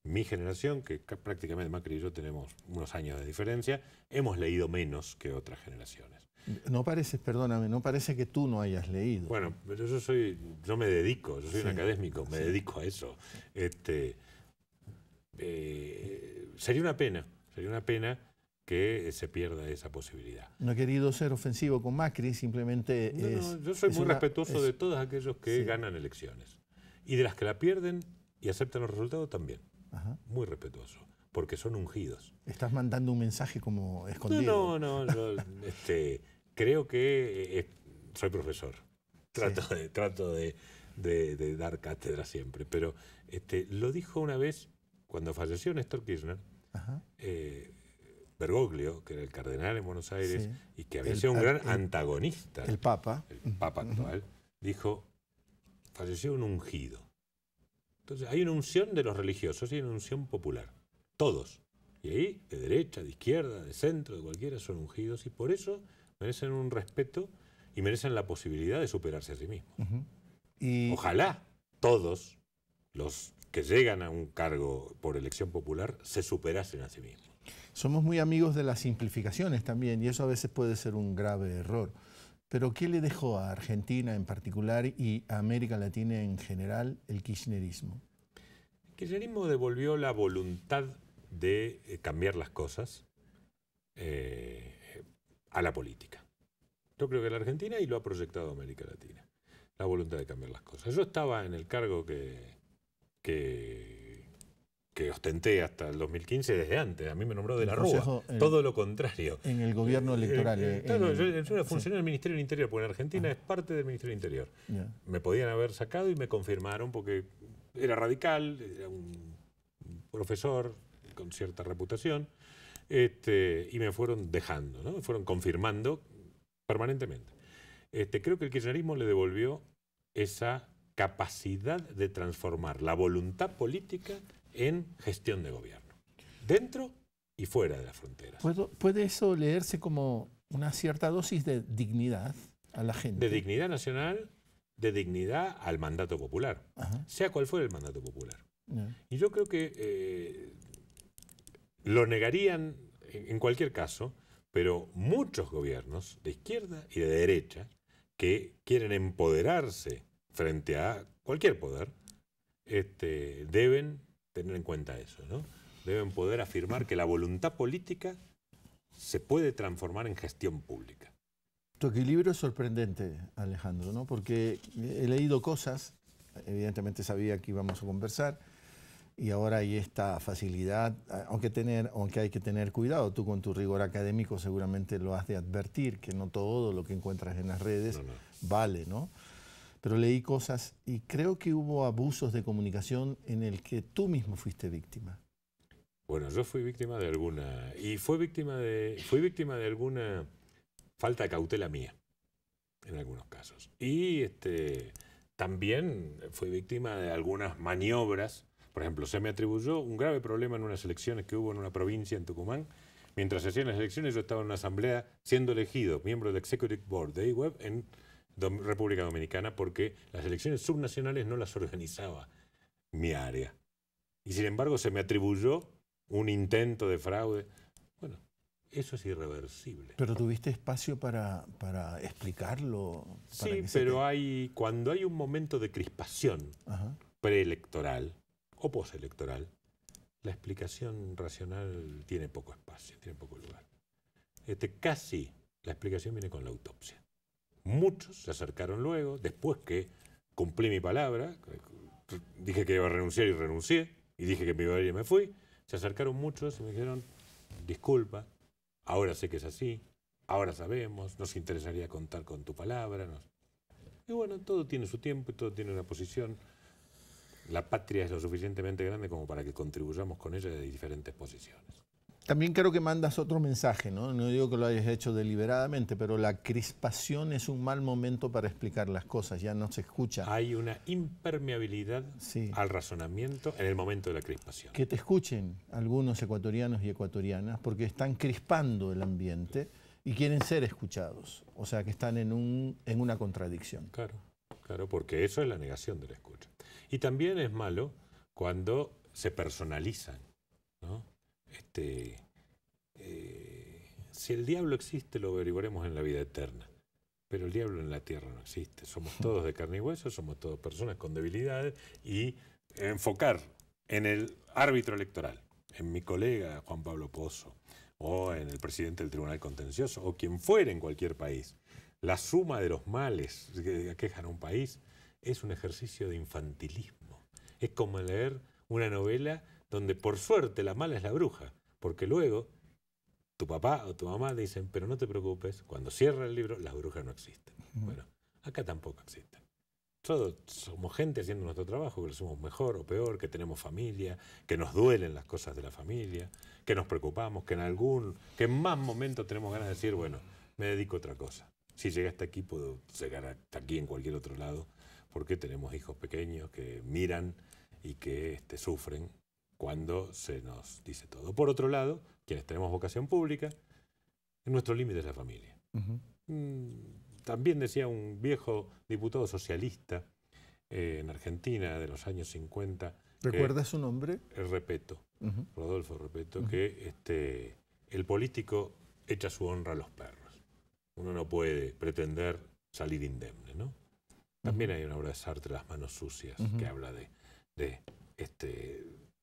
Mi generación, que prácticamente Macri y yo tenemos unos años de diferencia, hemos leído menos que otras generaciones. No parece, perdóname, no parece que tú no hayas leído. Bueno, pero yo me dedico, yo soy un académico, me dedico a eso. Sería una pena que se pierda esa posibilidad. No he querido ser ofensivo con Macri, simplemente yo soy muy respetuoso de todos aquellos que ganan elecciones. Y de las que la pierden y aceptan los resultados también. Ajá. Muy respetuoso, porque son ungidos. Estás mandando un mensaje como escondido. No, yo creo que soy profesor. Trato de dar cátedra siempre, pero lo dijo una vez cuando falleció Néstor Kirchner, Bergoglio, que era el cardenal en Buenos Aires y que había sido un gran antagonista. El Papa actual, dijo, falleció un ungido. Entonces hay una unción de los religiosos y hay una unción popular. Todos. Y ahí, de derecha, de izquierda, de centro, de cualquiera, son ungidos y por eso merecen un respeto y merecen la posibilidad de superarse a sí mismos. Ojalá todos los que llegan a un cargo por elección popular se superasen a sí mismos. Somos muy amigos de las simplificaciones también y eso a veces puede ser un grave error. Pero ¿qué le dejó a Argentina en particular y a América Latina en general el kirchnerismo? El kirchnerismo devolvió la voluntad de cambiar las cosas a la política. Yo creo que la Argentina, y lo ha proyectado América Latina, la voluntad de cambiar las cosas. Yo estaba en el cargo que ostenté hasta el 2015 desde antes. A mí me nombró de la Rúa. Todo lo contrario. En el gobierno electoral. Yo era funcionario del Ministerio del Interior, porque en Argentina es parte del Ministerio del Interior. Me podían haber sacado y me confirmaron porque era radical, era un profesor con cierta reputación, y me fueron dejando, ¿no? Me fueron confirmando permanentemente. Creo que el kirchnerismo le devolvió esa capacidad de transformar la voluntad política en gestión de gobierno, dentro y fuera de las fronteras. ¿Puede eso leerse como una cierta dosis de dignidad a la gente? De dignidad nacional, de dignidad al mandato popular, sea cual fuera el mandato popular. Y yo creo que lo negarían en cualquier caso, pero muchos gobiernos de izquierda y de derecha que quieren empoderarse frente a cualquier poder, deben tener en cuenta eso, ¿no? Deben poder afirmar que la voluntad política se puede transformar en gestión pública. Tu equilibrio es sorprendente, Alejandro, ¿no? Porque he leído cosas, evidentemente sabía que íbamos a conversar, y ahora hay esta facilidad, aunque hay que tener cuidado, tú con tu rigor académico seguramente lo has de advertir, que no todo lo que encuentras en las redes vale, ¿no? Pero leí cosas y creo que hubo abusos de comunicación en el que tú mismo fuiste víctima. Bueno, yo fui víctima de alguna, y fui víctima de alguna falta de cautela mía, en algunos casos. Y también fui víctima de algunas maniobras. Por ejemplo, se me atribuyó un grave problema en unas elecciones que hubo en una provincia en Tucumán. Mientras se hacían las elecciones, yo estaba en una asamblea siendo elegido miembro del Executive Board de AWEB en República Dominicana, porque las elecciones subnacionales no las organizaba mi área. Y sin embargo se me atribuyó un intento de fraude. Bueno, eso es irreversible. ¿Pero tuviste espacio para explicarlo? Sí, pero cuando hay un momento de crispación preelectoral o postelectoral, la explicación racional tiene poco espacio, tiene poco lugar. casi la explicación viene con la autopsia. Muchos se acercaron luego, después que cumplí mi palabra, dije que iba a renunciar y renuncié, y dije que me iba a ir y me fui, se acercaron muchos y me dijeron, disculpa, ahora sé que es así, ahora sabemos, nos interesaría contar con tu palabra. Y bueno, todo tiene su tiempo y todo tiene una posición. La patria es lo suficientemente grande como para que contribuyamos con ella de diferentes posiciones. También creo que mandas otro mensaje, ¿no? No digo que lo hayas hecho deliberadamente, pero la crispación es un mal momento para explicar las cosas, ya no se escucha. Hay una impermeabilidad al razonamiento en el momento de la crispación. Que te escuchen algunos ecuatorianos y ecuatorianas, porque están crispando el ambiente y quieren ser escuchados. O sea, que están en una contradicción. Claro, porque eso es la negación de la escucha. Y también es malo cuando se personalizan, ¿no? Si el diablo existe, lo averiguaremos en la vida eterna. Pero el diablo en la tierra no existe. Somos todos de carne y hueso, somos todas personas con debilidades, y enfocar en el árbitro electoral, en mi colega Juan Pablo Pozo, o en el presidente del Tribunal Contencioso, o quien fuera en cualquier país, la suma de los males que aquejan a un país es un ejercicio de infantilismo. Es como leer una novela donde por suerte la mala es la bruja, porque luego tu papá o tu mamá dicen, pero no te preocupes, cuando cierra el libro las brujas no existen. Bueno, acá tampoco existen. Todos somos gente haciendo nuestro trabajo, que lo hacemos mejor o peor, que tenemos familia, que nos duelen las cosas de la familia, que nos preocupamos, que en más momentos tenemos ganas de decir, bueno, me dedico a otra cosa. Si llegué hasta aquí, puedo llegar hasta aquí en cualquier otro lado, porque tenemos hijos pequeños que miran y que sufren cuando se nos dice todo. Por otro lado, quienes tenemos vocación pública, nuestro límite es la familia. También decía un viejo diputado socialista en Argentina de los años 50. ¿Recuerdas su nombre? Repetto, Rodolfo Repetto, que el político echa su honra a los perros. Uno no puede pretender salir indemne, ¿no? También hay una obra de Sartre, Las manos sucias, que habla de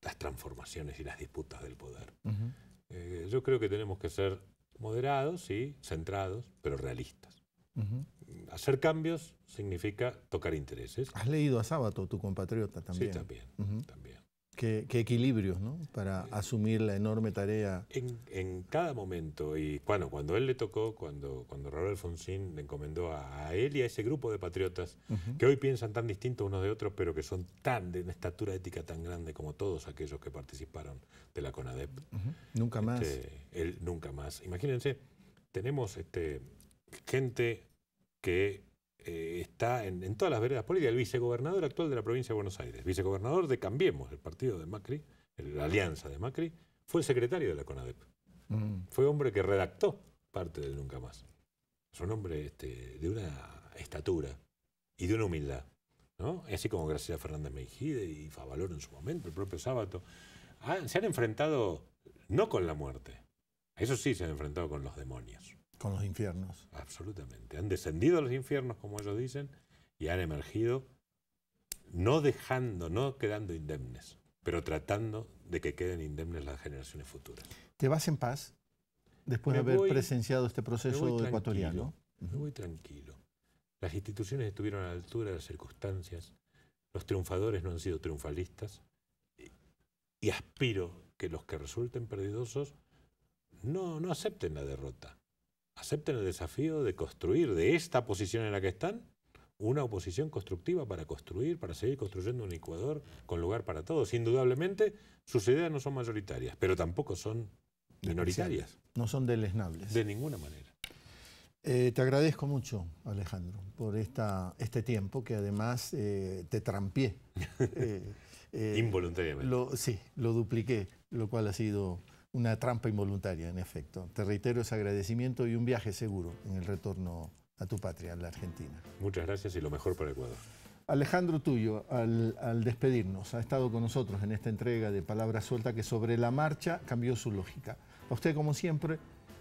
las transformaciones y las disputas del poder. Yo creo que tenemos que ser moderados, sí, centrados, pero realistas. Hacer cambios significa tocar intereses. ¿Has leído a Sábato, tu compatriota, también? Sí, también. También. Qué equilibrios, ¿no? Para asumir la enorme tarea. En cada momento, y cuando él le tocó, cuando Raúl Alfonsín le encomendó a él y a ese grupo de patriotas que hoy piensan tan distintos unos de otros, pero que son de una estatura ética tan grande como todos aquellos que participaron de la CONADEP. Nunca más. Él nunca más. Imagínense, tenemos gente que está en todas las veredas políticas. El vicegobernador actual de la provincia de Buenos Aires, vicegobernador de Cambiemos, el partido de Macri, la alianza de Macri, fue el secretario de la CONADEP. Fue hombre que redactó parte del Nunca Más. Es un hombre de una estatura y de una humildad, ¿no? Así como Graciela Fernández Meijide y Favaloro en su momento, el propio Sábato. Se han enfrentado no con la muerte, eso sí se han enfrentado con los demonios. Con los infiernos. Absolutamente. Han descendido a los infiernos, como ellos dicen, y han emergido no quedando indemnes, pero tratando de que queden indemnes las generaciones futuras. ¿Te vas en paz después de haber presenciado este proceso ecuatoriano? Me voy tranquilo. Las instituciones estuvieron a la altura de las circunstancias, los triunfadores no han sido triunfalistas, y aspiro que los que resulten perdidosos no acepten la derrota. Acepten el desafío de construir de esta posición en la que están una oposición constructiva para construir, para seguir construyendo un Ecuador con lugar para todos. Indudablemente sus ideas no son mayoritarias, pero tampoco son minoritarias. No son deleznables. De ninguna manera. Te agradezco mucho, Alejandro, por este tiempo que además te trampié. Involuntariamente. Sí, lo dupliqué, lo cual ha sido una trampa involuntaria, en efecto. Te reitero ese agradecimiento y un viaje seguro en el retorno a tu patria, a la Argentina. Muchas gracias y lo mejor para Ecuador. Alejandro Tullo, al despedirnos, ha estado con nosotros en esta entrega de Palabra Suelta que sobre la marcha cambió su lógica. A usted, como siempre,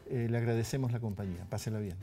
le agradecemos la compañía. Pásela bien.